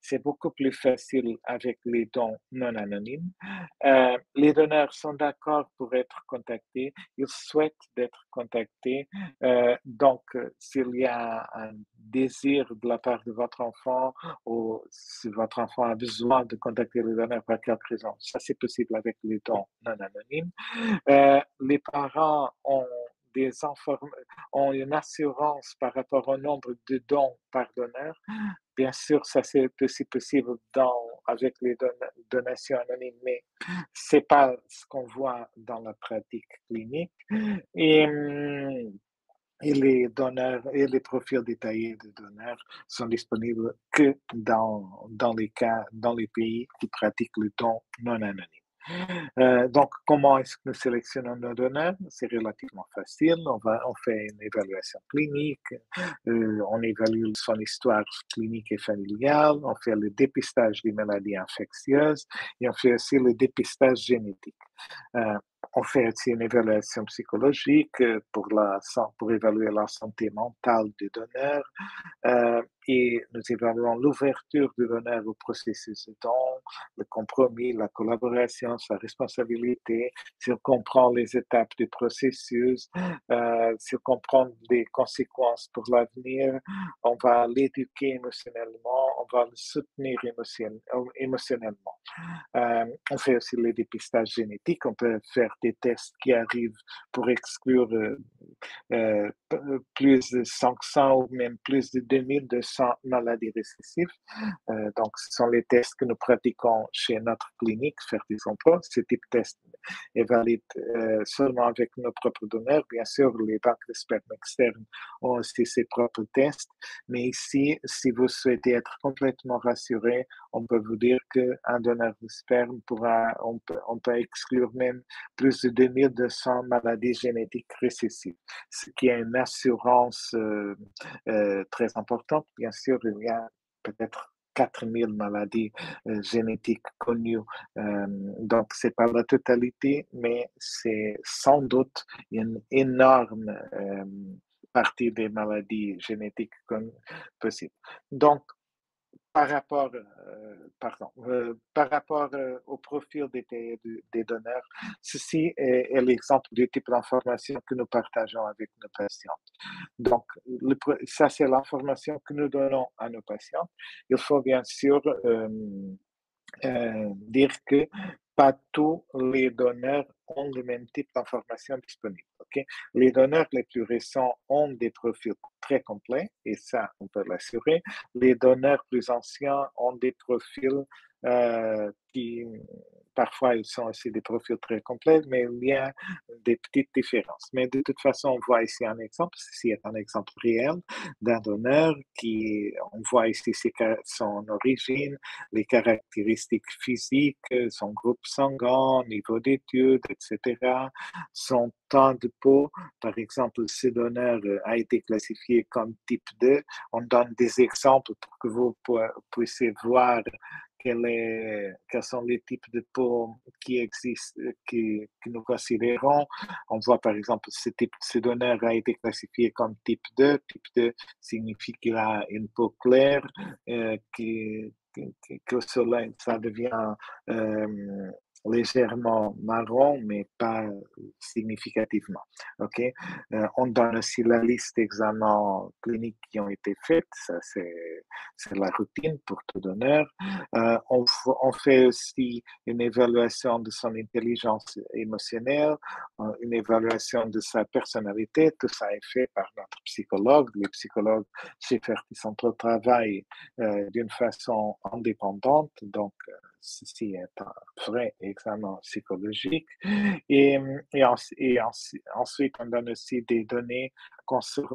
c'est beaucoup plus facile avec les dons non anonymes. Les donneurs sont d'accord pour être contactés, ils souhaitent être contactés. Donc, s'il y a un désir de la part de votre enfant ou si votre enfant a besoin de contacter le donneur par quelque raison, ça c'est possible avec les dons non anonymes. Les parents ont une assurance par rapport au nombre de dons par donneur. Bien sûr, ça c'est aussi possible avec les donations anonymes, mais c'est pas ce qu'on voit dans la pratique clinique. Et, et les donneurs et les profils détaillés de donneurs sont disponibles que dans les pays qui pratiquent le don non anonyme. Donc, comment est-ce que nous sélectionnons nos donneurs? C'est relativement facile. On fait une évaluation clinique, on évalue son histoire clinique et familiale, on fait le dépistage des maladies infectieuses et on fait aussi le dépistage génétique. On fait aussi une évaluation psychologique pour évaluer la santé mentale du donneur. Et nous évaluons l'ouverture du donneur au processus de don, le compromis, la collaboration, sa responsabilité, s'il comprend les étapes du processus, s'il comprend les conséquences pour l'avenir, on va l'éduquer émotionnellement, on va le soutenir émotionnellement. On fait aussi les dépistages génétiques, on peut faire des tests qui arrivent pour exclure plus de 500 ou même plus de 2200 maladies récessives. Donc, ce sont les tests que nous pratiquons chez notre clinique Fertis Emploi. Ce type de test est valide seulement avec nos propres donneurs. Bien sûr, les banques de sperme externes ont aussi ses propres tests. Mais ici, si vous souhaitez être complètement rassuré, on peut vous dire qu'un donneur de sperme on peut exclure même plus de 2200 maladies génétiques récessives, ce qui est une assurance très importante. Bien sûr, il y a peut-être 4000 maladies génétiques connues. Donc, ce n'est pas la totalité, mais c'est sans doute une énorme partie des maladies génétiques possibles. Donc, par rapport, au profil des donneurs, ceci est l'exemple du type d'information que nous partageons avec nos patients. Donc, ça, c'est l'information que nous donnons à nos patients. Il faut bien sûr dire que pas tous les donneurs ont le même type d'information disponible. Okay? Les donneurs les plus récents ont des profils très complets, et ça, on peut l'assurer. Les donneurs plus anciens ont des profils qui, parfois, ils sont aussi des profils très complets, mais il y a des petites différences. Mais de toute façon, on voit ici un exemple, ceci est un exemple réel d'un donneur on voit ici son origine, les caractéristiques physiques, son groupe sanguin, niveau d'études, etc., son temps de peau. Par exemple, ce donneur a été classifié comme type 2. On donne des exemples pour que vous puissiez voir quels sont les types de peau qui existent, que nous considérons. On voit par exemple ce donneur a été classifié comme type 2. Type 2 signifie qu'il a une peau claire, qu'au soleil, ça devient légèrement marron, mais pas significativement. On donne aussi la liste d'examens cliniques qui ont été faits. Ça, c'est c'est la routine pour tout donneur. On fait aussi une évaluation de son intelligence émotionnelle, une évaluation de sa personnalité. Tout ça est fait par notre psychologue. Les psychologues chez Ferti Centre travaillent d'une façon indépendante, donc ceci est un vrai examen psychologique. Ensuite, on donne aussi des données,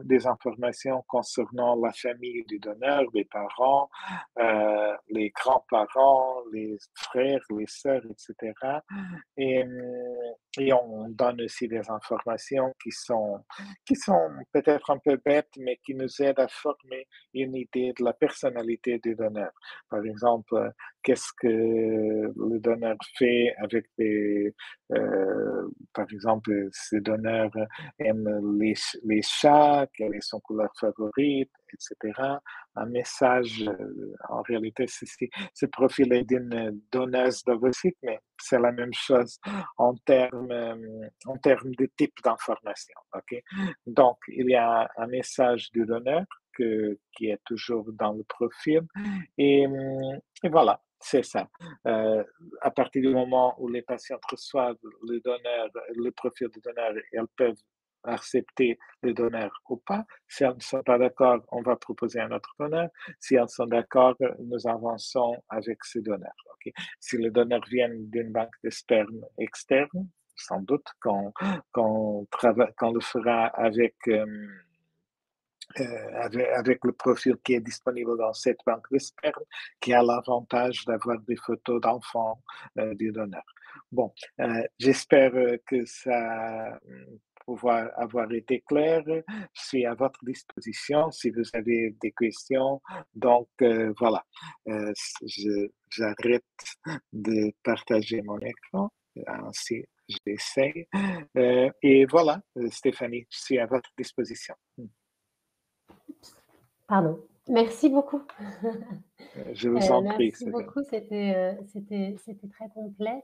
des informations concernant la famille du donneur, les parents, les grands-parents, les frères, les sœurs, etc. Et, et on donne aussi des informations qui sont peut-être un peu bêtes, mais qui nous aident à former une idée de la personnalité du donneur. Par exemple, qu'est-ce que le donneur fait avec par exemple, ce donneur aime les chats, quelle est son couleur favorite, etc. Un message, en réalité, ce profil est d'une donneuse d'ovocytes, mais c'est la même chose en termes de type d'information. Okay? Donc, il y a un message du donneur qui est toujours dans le profil et voilà. C'est ça. À partir du moment où les patients reçoivent le profil du donneur, elles peuvent accepter le donneur ou pas. Si elles ne sont pas d'accord, on va proposer un autre donneur. Si elles sont d'accord, nous avançons avec ce donneur. Okay? Si le donneur vient d'une banque de sperme externe, sans doute qu'on le fera avec le profil qui est disponible dans cette banque de sperme, qui a l'avantage d'avoir des photos d'enfants du donneur. Bon, j'espère que ça pouvoir avoir été clair. Je suis à votre disposition si vous avez des questions. Donc, voilà, j'arrête de partager mon écran. Ainsi, j'essaie. Et voilà, Stéphanie, je suis à votre disposition. Pardon. Merci beaucoup. Je vous en prie. Merci beaucoup, c'était très complet.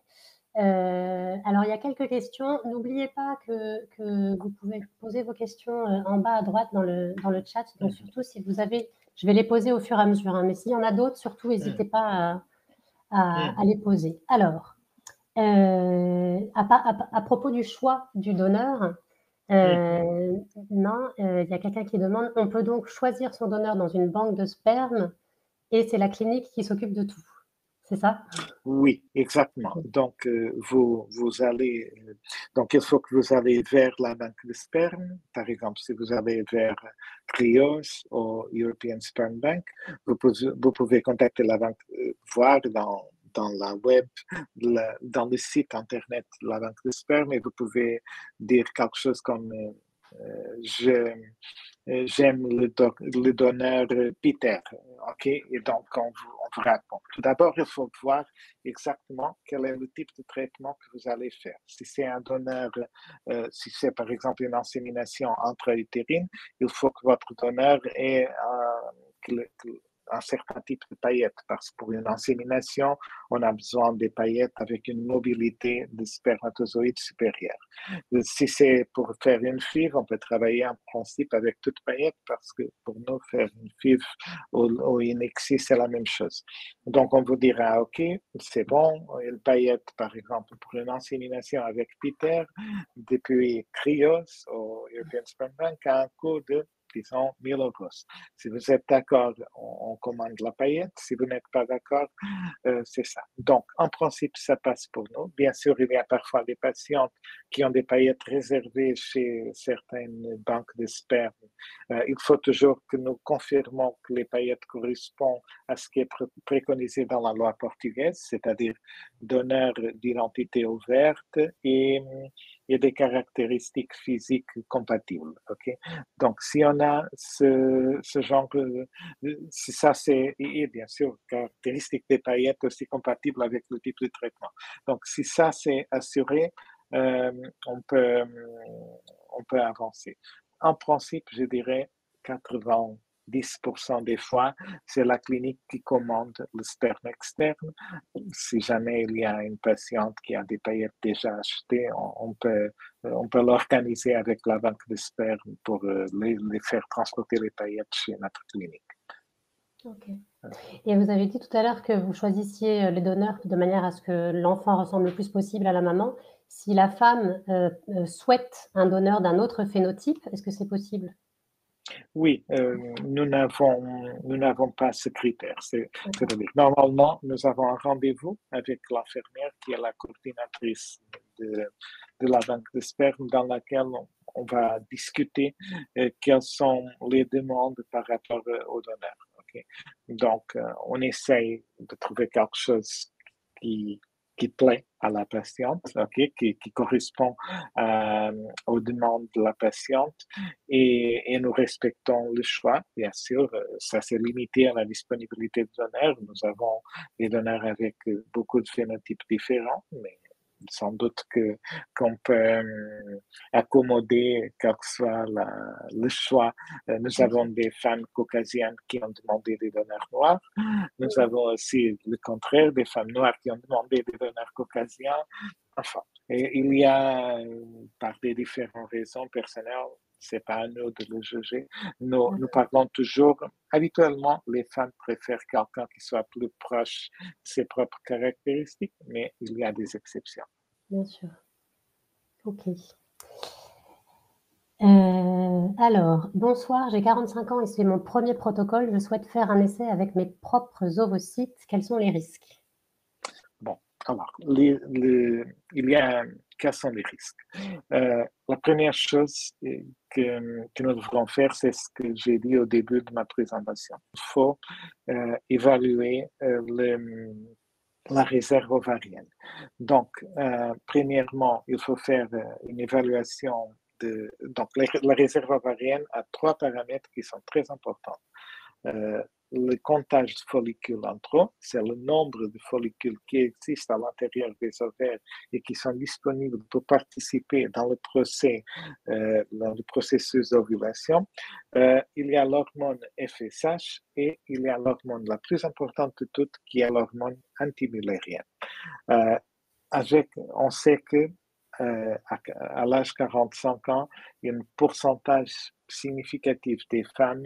Alors, il y a quelques questions. N'oubliez pas que vous pouvez poser vos questions en bas à droite dans le chat. Donc, surtout, si vous avez... Je vais les poser au fur et à mesure, hein, mais s'il y en a d'autres, surtout, n'hésitez pas à les poser. Alors, à propos du choix du donneur, non, il y a quelqu'un qui demande, on peut donc choisir son donneur dans une banque de sperme et c'est la clinique qui s'occupe de tout. C'est ça? Oui, exactement. Donc, vous allez, donc il faut que vous allez vers la banque de sperme. Par exemple, si vous allez vers Krios ou European Sperm Bank, vous pouvez contacter la banque, voir dans la web, dans le site internet de la banque de sperme, et vous pouvez dire quelque chose comme j'aime le donneur Peter, ok? Et donc, on vous répond. Tout d'abord, il faut voir exactement quel est le type de traitement que vous allez faire. Si c'est un donneur, si c'est par exemple une insémination intra-utérine, il faut que votre donneur ait un certain type de paillettes, parce que pour une insémination, on a besoin des paillettes avec une mobilité de spermatozoïdes supérieure. Si c'est pour faire une FIV, on peut travailler en principe avec toute paillette, parce que pour nous, faire une FIV ou une ICSI, c'est la même chose. Donc, on vous dira, OK, c'est bon, une paillette, par exemple, pour une insémination avec Peter, depuis Krios ou European Sperm Bank, a un coût de disons 1000 euros. Si vous êtes d'accord, on commande la paillette. Si vous n'êtes pas d'accord, c'est ça. Donc, en principe, ça passe pour nous. Bien sûr, il y a parfois des patientes qui ont des paillettes réservées chez certaines banques de sperme. Il faut toujours que nous confirmons que les paillettes correspondent à ce qui est préconisé dans la loi portugaise, c'est-à-dire donneur d'identité ouverte et des caractéristiques physiques compatibles. Okay? Donc, si on a ce genre, si ça c'est, et bien sûr, caractéristiques des paillettes aussi compatibles avec le type de traitement. Donc, si ça c'est assuré, on peut avancer. En principe, je dirais 90% des fois, c'est la clinique qui commande le sperme externe. Si jamais il y a une patiente qui a des paillettes déjà achetées, on peut l'organiser avec la banque de sperme pour les faire transporter les paillettes chez notre clinique. OK. Et vous avez dit tout à l'heure que vous choisissiez les donneurs de manière à ce que l'enfant ressemble le plus possible à la maman. Si la femme souhaite un donneur d'un autre phénotype, est-ce que c'est possible? Oui, nous n'avons pas ce critère. C'est-à-dire, normalement, nous avons un rendez-vous avec l'infirmière qui est la coordinatrice de la banque de sperme dans laquelle on va discuter quelles sont les demandes par rapport au donneur. Okay? Donc, on essaye de trouver quelque chose qui, qui plaît à la patiente, okay? qui correspond aux demandes de la patiente et nous respectons le choix. Bien sûr, ça c'est limité à la disponibilité de donneurs. Nous avons des donneurs avec beaucoup de phénotypes différents, mais sans doute qu'on peut accommoder quel que soit le choix. Nous avons des femmes caucasiennes qui ont demandé des donneurs noirs. Nous avons aussi le contraire, des femmes noires qui ont demandé des donneurs caucasiens. Enfin, et il y a, par des différentes raisons personnelles, c'est pas à nous de le juger. Nous parlons toujours, habituellement, les femmes préfèrent quelqu'un qui soit plus proche de ses propres caractéristiques, mais il y a des exceptions. Bien sûr. OK. Alors, bonsoir, j'ai 45 ans et c'est mon premier protocole. Je souhaite faire un essai avec mes propres ovocytes. Quels sont les risques? Bon, alors, il y a quels sont les risques? La première chose que nous devrons faire, c'est ce que j'ai dit au début de ma présentation. Il faut évaluer la réserve ovarienne. Donc, premièrement, il faut faire une évaluation donc la réserve ovarienne a 3 paramètres qui sont très importants. Le comptage de follicules entre eux, c'est le nombre de follicules qui existent à l'intérieur des ovaires et qui sont disponibles pour participer dans le processus d'ovulation. Il y a l'hormone FSH et il y a l'hormone la plus importante de toutes qui est l'hormone antimüllérienne. On sait que à l'âge de 45 ans, il y a un pourcentage significatif des femmes,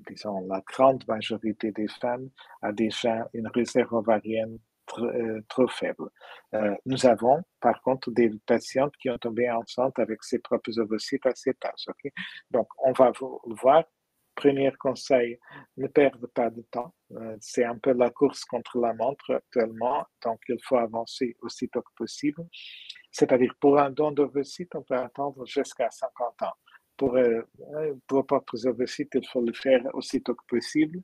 disons la grande majorité des femmes, a déjà une réserve ovarienne trop faible. Nous avons par contre des patientes qui ont tombé enceintes avec ses propres ovocytes à cet âge. Okay? Donc, on va voir. Premier conseil, ne perdez pas de temps. C'est un peu la course contre la montre actuellement, donc il faut avancer aussitôt que possible. C'est-à-dire, pour un don d'ovocytes, on peut attendre jusqu'à 50 ans. Pour vos propres ovocytes, il faut le faire aussitôt que possible.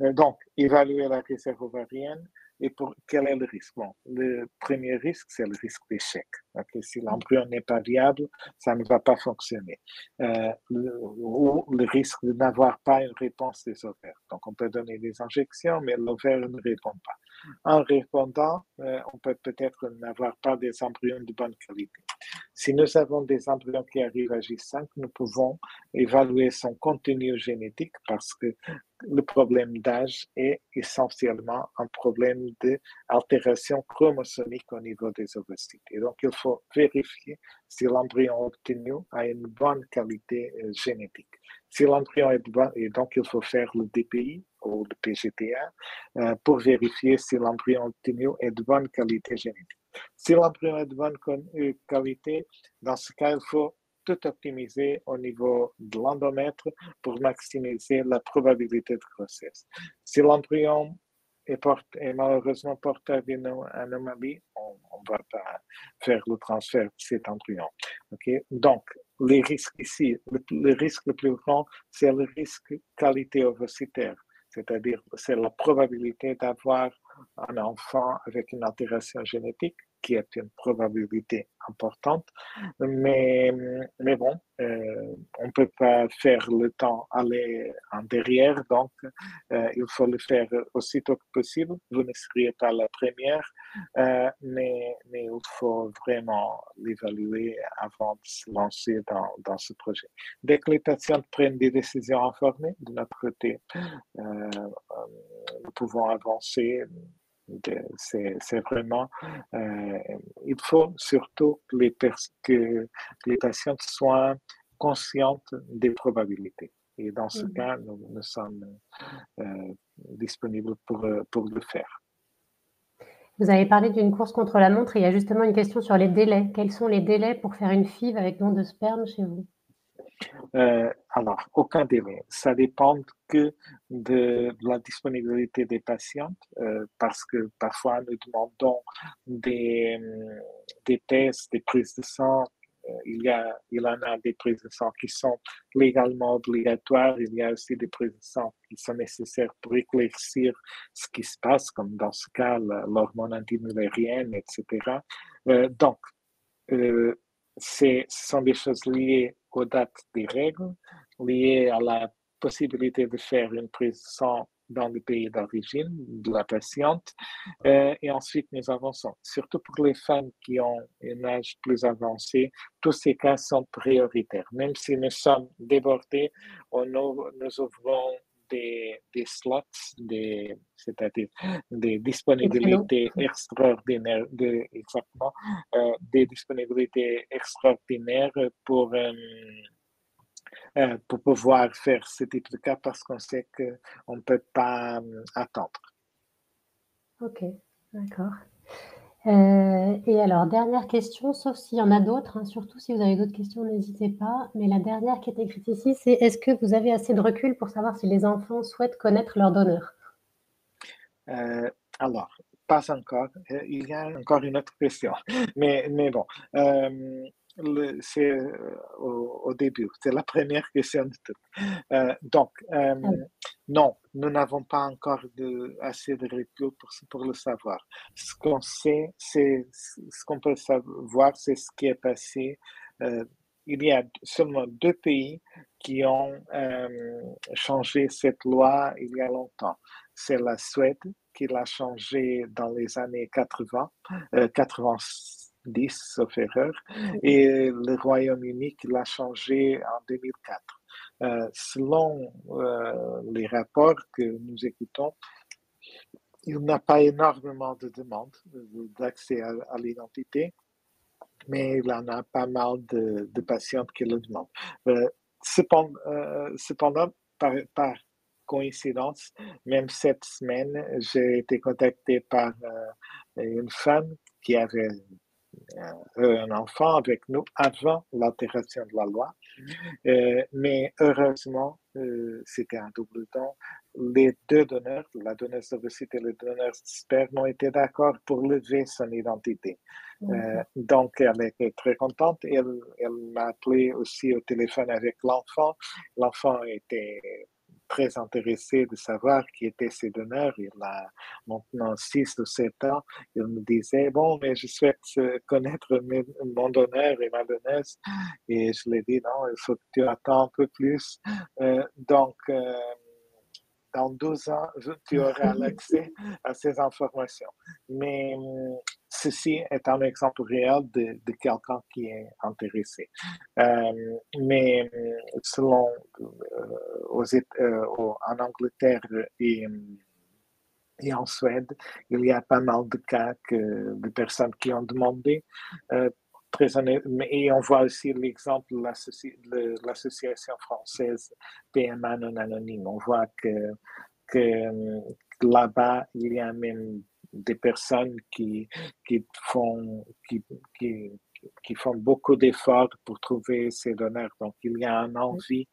Donc, évaluer la réserve ovarienne et quel est le risque? Bon, le premier risque, c'est le risque d'échec. Okay? Si l'embryon n'est pas viable, ça ne va pas fonctionner. Ou le risque de n'avoir pas une réponse des ovaires. Donc, on peut donner des injections, mais l'ovaire ne répond pas. En répondant, on peut peut-être n'avoir pas des embryons de bonne qualité. Si nous avons des embryons qui arrivent à J5, nous pouvons évaluer son contenu génétique parce que le problème d'âge est essentiellement un problème d'altération chromosomique au niveau des ovocytes. Et donc, il faut vérifier si l'embryon obtenu a une bonne qualité génétique. Si l'embryon est bon, et donc il faut faire le DPI ou le PGTA pour vérifier si l'embryon obtenu est de bonne qualité génétique. Si l'embryon est de bonne qualité, dans ce cas, il faut tout optimiser au niveau de l'endomètre pour maximiser la probabilité de grossesse. Si l'embryon est malheureusement porteur d'une anomalie, on ne va pas faire le transfert de cet embryon. Okay? Donc, les risques ici, le risque le plus grand, c'est le risque qualité ovocytaire, c'est-à-dire c'est la probabilité d'avoir un enfant avec une altération génétique qui est une probabilité importante, mais bon, on ne peut pas faire le temps aller en derrière, donc il faut le faire aussitôt que possible. Vous ne seriez pas la première, mais il faut vraiment l'évaluer avant de se lancer dans ce projet. Dès que les patients prennent des décisions informées, de notre côté, nous pouvons avancer. C'est vraiment, il faut surtout que les patientes soient conscientes des probabilités. Et dans ce cas, nous sommes disponibles pour le faire. Vous avez parlé d'une course contre la montre et il y a justement une question sur les délais. Quels sont les délais pour faire une FIV avec don de sperme chez vous? Alors, aucun délai. Ça dépend que de la disponibilité des patientes, parce que parfois nous demandons des tests, des prises de sang. Il en a des prises de sang qui sont légalement obligatoires. Il y a aussi des prises de sang qui sont nécessaires pour éclaircir ce qui se passe, comme dans ce cas l'hormone antimullérienne, etc. Donc, ce sont des choses liées aux dates des règles, liées à la possibilité de faire une prise de sang dans le pays d'origine de la patiente. Et ensuite, nous avançons. Surtout pour les femmes qui ont un âge plus avancé, tous ces cas sont prioritaires. Même si nous sommes débordés, nous ouvrons des slots, c'est-à-dire des disponibilités extraordinaires, exactement, des disponibilités extraordinaires pour pouvoir faire ce type de cas parce qu'on sait qu'on ne peut pas attendre. Ok, d'accord. Et alors, dernière question, sauf s'il y en a d'autres, hein, surtout si vous avez d'autres questions, n'hésitez pas. Mais la dernière qui est écrite ici, c'est: est-ce que vous avez assez de recul pour savoir si les enfants souhaitent connaître leur donneur? Alors, pas encore. Il y a encore une autre question. Mais bon, c'est au début. C'est la première question de tout. Donc, non, nous n'avons pas encore assez de recul pour le savoir. Ce qu'on sait, ce qu'on peut savoir, c'est ce qui est passé. Il y a seulement 2 pays qui ont changé cette loi il y a longtemps. C'est la Suède qui l'a changé dans les années 80, 90, sauf erreur, et le Royaume-Uni qui l'a changé en 2004. Selon les rapports que nous écoutons, il n'y a pas énormément de demandes d'accès à l'identité, mais il y en a pas mal de patientes qui le demandent. Cependant, par coïncidence, même cette semaine, j'ai été contacté par une femme qui avait un enfant avec nous avant l'altération de la loi. Mais heureusement, c'était un double don. Les 2 donneurs, la donneuse d'ovocytes et le donneur de sperme, ont été d'accord pour lever son identité. Donc, elle était très contente. Elle m'a appelé aussi au téléphone avec l'enfant. L'enfant était très intéressé de savoir qui étaient ses donneurs. Il a maintenant 6 ou 7 ans. Il me disait, bon, mais je souhaite connaître mon donneur et ma donneuse. Et je lui ai dit, non, il faut que tu attends un peu plus. Donc, dans 12 ans, tu auras l'accès à ces informations. Mais ceci est un exemple réel de quelqu'un qui est intéressé. Mais selon en Angleterre et en Suède, il y a pas mal de cas de personnes qui ont demandé. Très honnêtement, et on voit aussi l'exemple de l'association française PMA non anonyme. On voit que là-bas, il y a même des personnes qui font beaucoup d'efforts pour trouver ces donneurs. Donc, il y a une envie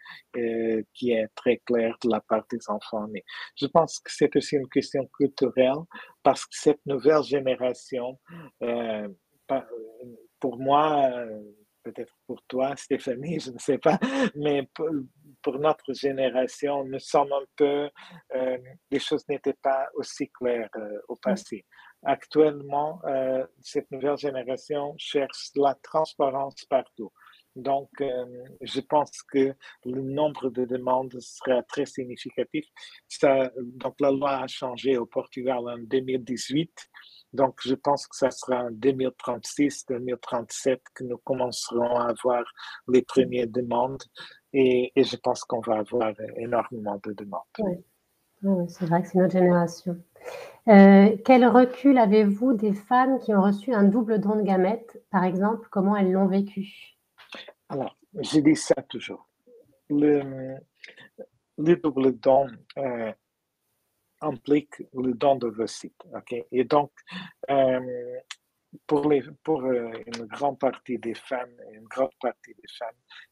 qui est très claire de la part des enfants nés. Je pense que c'est aussi une question culturelle parce que cette nouvelle génération, pour moi, peut-être pour toi, Stéphanie, je ne sais pas, mais pour notre génération, nous sommes un peu, les choses n'étaient pas aussi claires au passé. Actuellement, cette nouvelle génération cherche la transparence partout. Donc, je pense que le nombre de demandes sera très significatif. Donc, la loi a changé au Portugal en 2018. Donc, je pense que ça sera en 2036, 2037 que nous commencerons à avoir les premières demandes et je pense qu'on va avoir énormément de demandes. Oui, c'est vrai que c'est notre génération. Quel recul avez-vous des femmes qui ont reçu un double don de gamètes, par exemple, comment elles l'ont vécu? Alors, je dis ça toujours. le, le double don implique le don d'ovocytes. Okay? Et donc, pour une grande partie des femmes,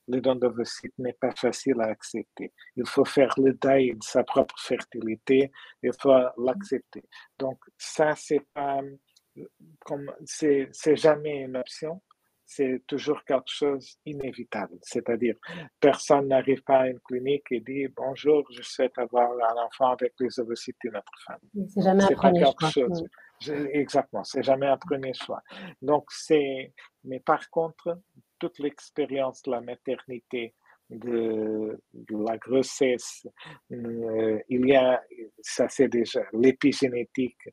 le don d'ovocytes n'est pas facile à accepter. Il faut faire le deuil de sa propre fertilité, il faut l'accepter. Donc, ça, c'est jamais une option, c'est toujours quelque chose d'inévitable. C'est-à-dire, personne n'arrive pas à une clinique et dit bonjour, je souhaite avoir un enfant avec les ovocytes d'une autre femme. C'est jamais un premier choix. Exactement, c'est jamais un premier choix. Donc, mais par contre, toute l'expérience de la maternité, de la grossesse, ça c'est déjà l'épigénétique,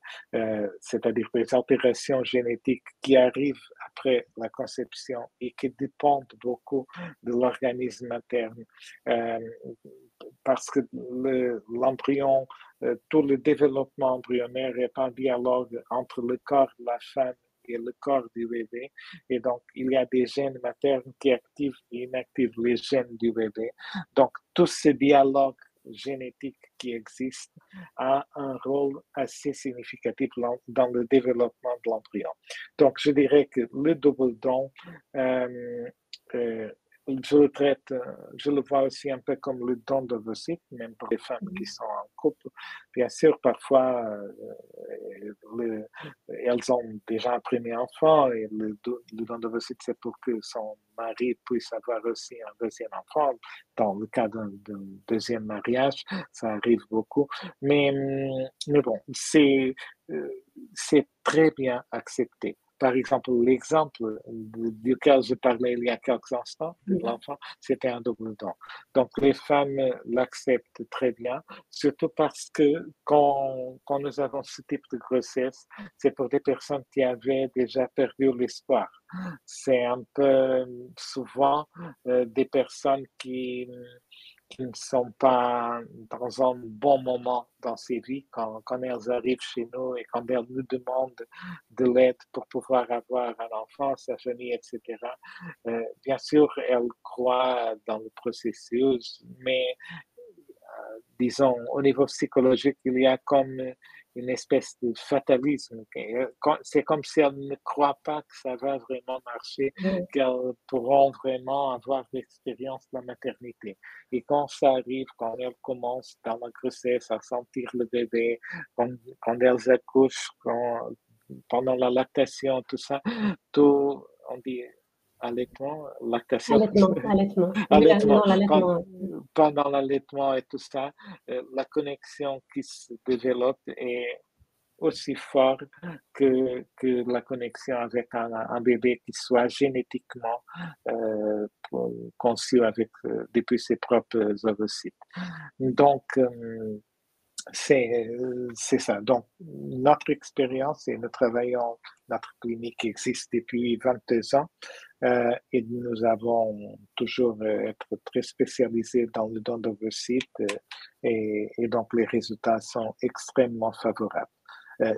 c'est-à-dire les altérations génétiques qui arrivent après la conception et qui dépendent beaucoup de l'organisme materne, parce que l'embryon, tout le développement embryonnaire est un dialogue entre le corps de la femme et le corps du bébé. Et donc, il y a des gènes maternes qui activent et inactivent les gènes du bébé. Donc, tout ce dialogue génétique qui existe a un rôle assez significatif dans le développement de l'embryon. Donc, je dirais que le double don, je le vois aussi un peu comme le don d'ovocytes, même pour les femmes qui sont en couple. Bien sûr, parfois, elles ont déjà un premier enfant et le don d'ovocytes, c'est pour que son mari puisse avoir aussi un deuxième enfant. Dans le cas d'un deuxième mariage, ça arrive beaucoup. Mais bon, c'est très bien accepté. Par exemple, l'exemple duquel je parlais il y a quelques instants, de l'enfant, c'était un double don. Donc, les femmes l'acceptent très bien, surtout parce que quand nous avons ce type de grossesse, c'est pour des personnes qui avaient déjà perdu l'espoir. C'est un peu souvent des personnes qui ne sont pas dans un bon moment dans ces vies, quand elles arrivent chez nous et quand elles nous demandent de l'aide pour pouvoir avoir un enfant, sa famille, etc. Bien sûr, elles croient dans le processus, mais disons, au niveau psychologique, il y a comme une espèce de fatalisme. C'est comme si elles ne croient pas que ça va vraiment marcher, qu'elles pourront vraiment avoir l'expérience de la maternité. Et quand ça arrive, quand elles commencent dans la grossesse à sentir le bébé, quand elles accouchent, pendant la lactation, tout ça, tout, on dit allaitement, lactation. Allaitement. Pendant l'allaitement et tout ça, la connexion qui se développe est aussi forte que la connexion avec un bébé qui soit génétiquement conçu depuis ses propres ovocytes. Donc, c'est ça. Donc, notre expérience et nous travaillons, notre clinique existe depuis 22 ans et nous avons toujours être très spécialisés dans le don d'ovocytes et donc les résultats sont extrêmement favorables.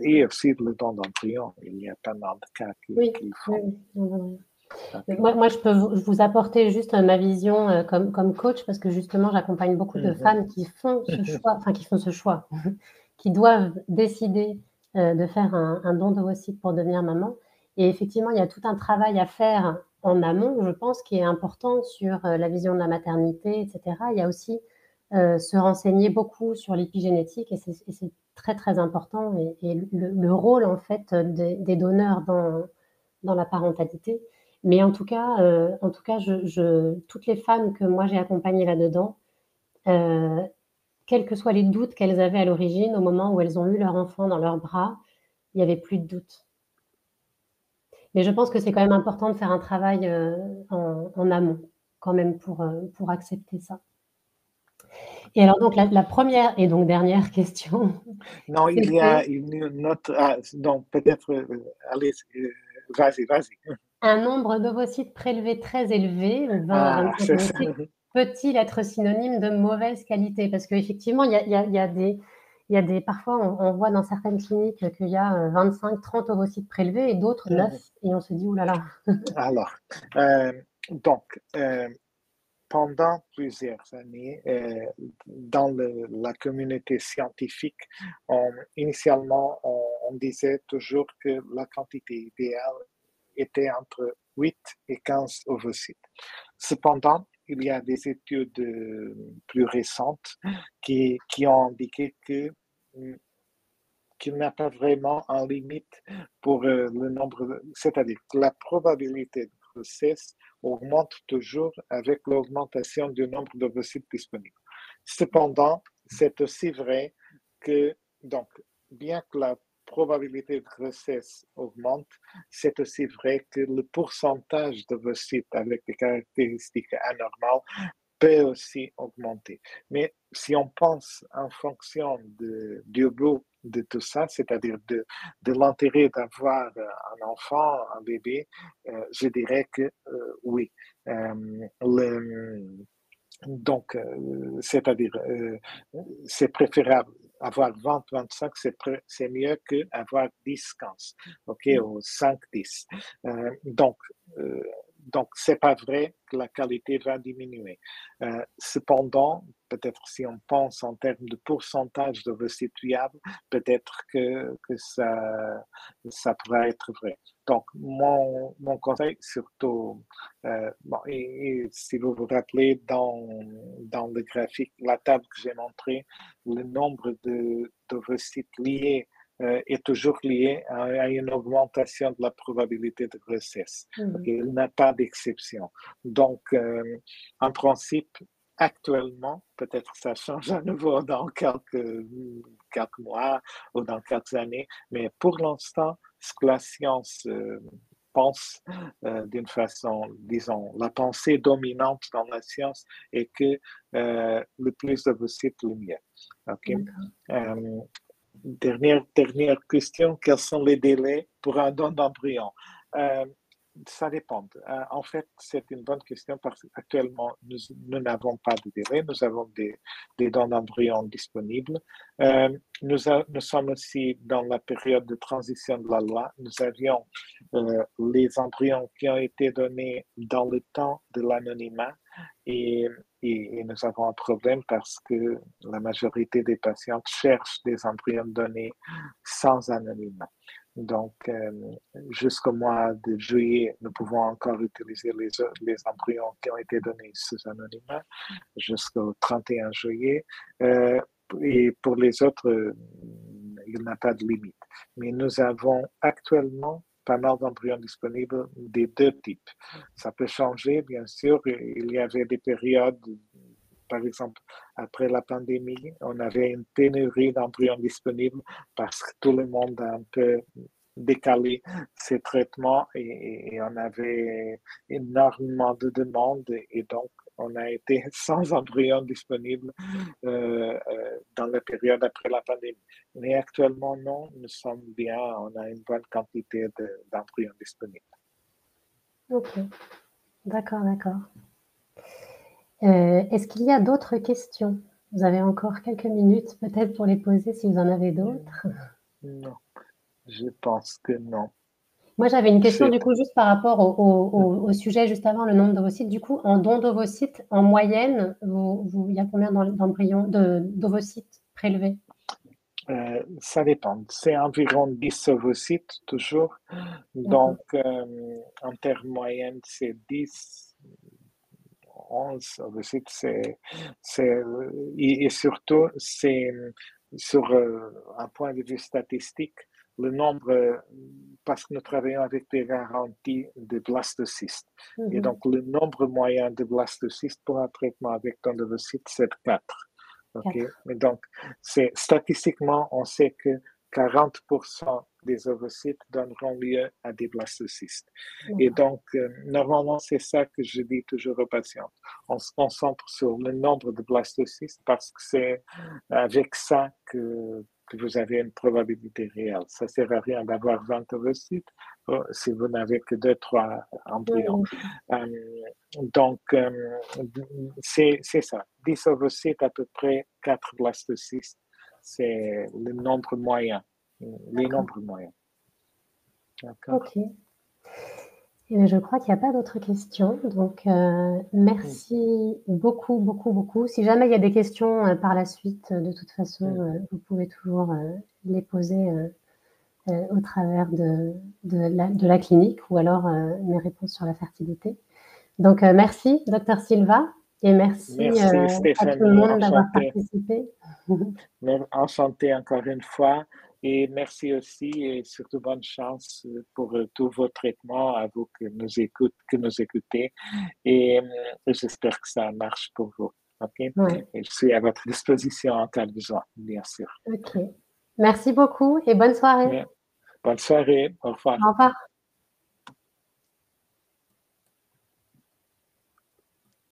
Et aussi le don d'embryon, il y a pas mal de cas qui le font. Oui. Moi, je peux vous apporter juste ma vision comme coach, parce que justement, j'accompagne beaucoup de femmes qui font ce choix, qui doivent décider de faire un don d'ovocytes pour devenir maman. Et effectivement, il y a tout un travail à faire en amont, je pense, qui est important sur la vision de la maternité, etc. Il y a aussi se renseigner beaucoup sur l'épigénétique, et c'est très, très important, et le rôle, en fait, des donneurs dans la parentalité. Mais en tout cas, toutes les femmes que moi j'ai accompagnées là-dedans, quels que soient les doutes qu'elles avaient à l'origine, au moment où elles ont eu leur enfant dans leurs bras, il n'y avait plus de doute. Mais je pense que c'est quand même important de faire un travail en amont, quand même, pour accepter ça. Et alors, donc, la première et donc dernière question. Non, il y a une autre. Donc, peut-être. Allez, vas-y. Un nombre d'ovocytes prélevés très élevé, 20 à 25 ovocytes, peut-il être synonyme de mauvaise qualité? Parce qu'effectivement, il y a des parfois, on voit dans certaines cliniques qu'il y a 25, 30 ovocytes prélevés et d'autres 9, et on se dit, oulala. Alors, donc, pendant plusieurs années, dans la communauté scientifique, initialement, on disait toujours que la quantité idéale était entre 8 et 15 ovocytes. Cependant, il y a des études plus récentes qui ont indiqué qu'il n'y a pas vraiment une limite pour le nombre, c'est-à-dire que la probabilité de grossesse augmente toujours avec l'augmentation du nombre d'ovocytes disponibles. Cependant, c'est aussi vrai que, donc, bien que la probabilité de grossesse augmente, c'est aussi vrai que le pourcentage d'ovocytes avec des caractéristiques anormales peut aussi augmenter. Mais si on pense en fonction du but de tout ça, c'est-à-dire de l'intérêt d'avoir un enfant, un bébé, je dirais que oui. Donc, c'est-à-dire, c'est préférable. Avoir 20, 25, c'est mieux qu'avoir 10, 15, OK, ou 5, 10. Donc, c'est pas vrai que la qualité va diminuer. Cependant, peut-être si on pense en termes de pourcentage d'ovocytes viables, peut-être que ça pourrait être vrai. Donc, mon conseil, surtout, bon, et si vous vous rappelez, dans le graphique, la table que j'ai montrée, le nombre d'ovocytes liés est toujours lié à une augmentation de la probabilité de grossesse. Okay? Il n'y a pas d'exception. Donc, en principe, actuellement, peut-être ça change à nouveau dans quelques mois ou dans quelques années, mais pour l'instant, ce que la science pense d'une façon, disons, la pensée dominante dans la science est que le plus d'ovocytes, le mieux. Okay? Dernière question, quels sont les délais pour un don d'embryon? Ça dépend. En fait, c'est une bonne question parce qu'actuellement, nous n'avons pas de délai. Nous avons des dons d'embryons disponibles. Nous sommes aussi dans la période de transition de la loi. Nous avions les embryons qui ont été donnés dans le temps de l'anonymat et nous avons un problème parce que la majorité des patientes cherchent des embryons donnés sans anonymat. Donc, jusqu'au mois de juillet, nous pouvons encore utiliser les embryons qui ont été donnés sous anonymat jusqu'au 31 juillet. Et pour les autres, il n'y a pas de limite. Mais nous avons actuellement pas mal d'embryons disponibles des deux types. Ça peut changer, bien sûr. Il y avait des périodes, par exemple, après la pandémie, on avait une pénurie d'embryons disponibles parce que tout le monde a un peu décalé ses traitements et on avait énormément de demandes et donc on a été sans embryons disponibles dans la période après la pandémie. Mais actuellement, non, nous sommes bien, on a une bonne quantité d'embryons disponibles. Ok, d'accord. Est-ce qu'il y a d'autres questions? Vous avez encore quelques minutes peut-être pour les poser si vous en avez d'autres. Non, je pense que non. Moi, j'avais une question du coup juste par rapport au sujet juste avant, le nombre d'ovocytes. Du coup, en don d'ovocytes, en moyenne, il y a combien d'embryons, d'ovocytes prélevés? Ça dépend. C'est environ 10 ovocytes toujours. Donc, en termes moyenne, c'est 10, 11 ovocytes. Et surtout, c'est sur un point de vue statistique, le nombre, parce que nous travaillons avec des garanties de blastocystes. Et donc, le nombre moyen de blastocystes pour un traitement avec ton ovocyte, c'est 4. Okay? Mais donc, statistiquement, on sait que 40% des ovocytes donneront lieu à des blastocystes. Et donc, normalement, c'est ça que je dis toujours aux patients. On se concentre sur le nombre de blastocystes parce que c'est avec ça que vous avez une probabilité réelle. Ça ne sert à rien d'avoir 20 ovocytes si vous n'avez que 2-3 embryons. Donc, c'est ça. 10 ovocytes, à peu près 4 blastocystes. C'est le nombre moyen. Les nombres moyens. Ok. Et je crois qu'il n'y a pas d'autres questions. Donc, merci beaucoup, beaucoup, beaucoup. Si jamais il y a des questions par la suite, de toute façon, vous pouvez toujours les poser au travers de la clinique ou alors mes réponses sur la fertilité. Donc, merci, Dr Silva, et merci Merci à tout le Stéphanie, monde d'avoir enchanté. participé. Enchanté encore une fois. Et merci aussi et surtout bonne chance pour tous vos traitements à vous que nous écoutez. Et j'espère que ça marche pour vous. OK? Ouais. Et je suis à votre disposition en cas de besoin, bien sûr. OK. Merci beaucoup et bonne soirée. Bonne soirée. Au revoir. Au revoir.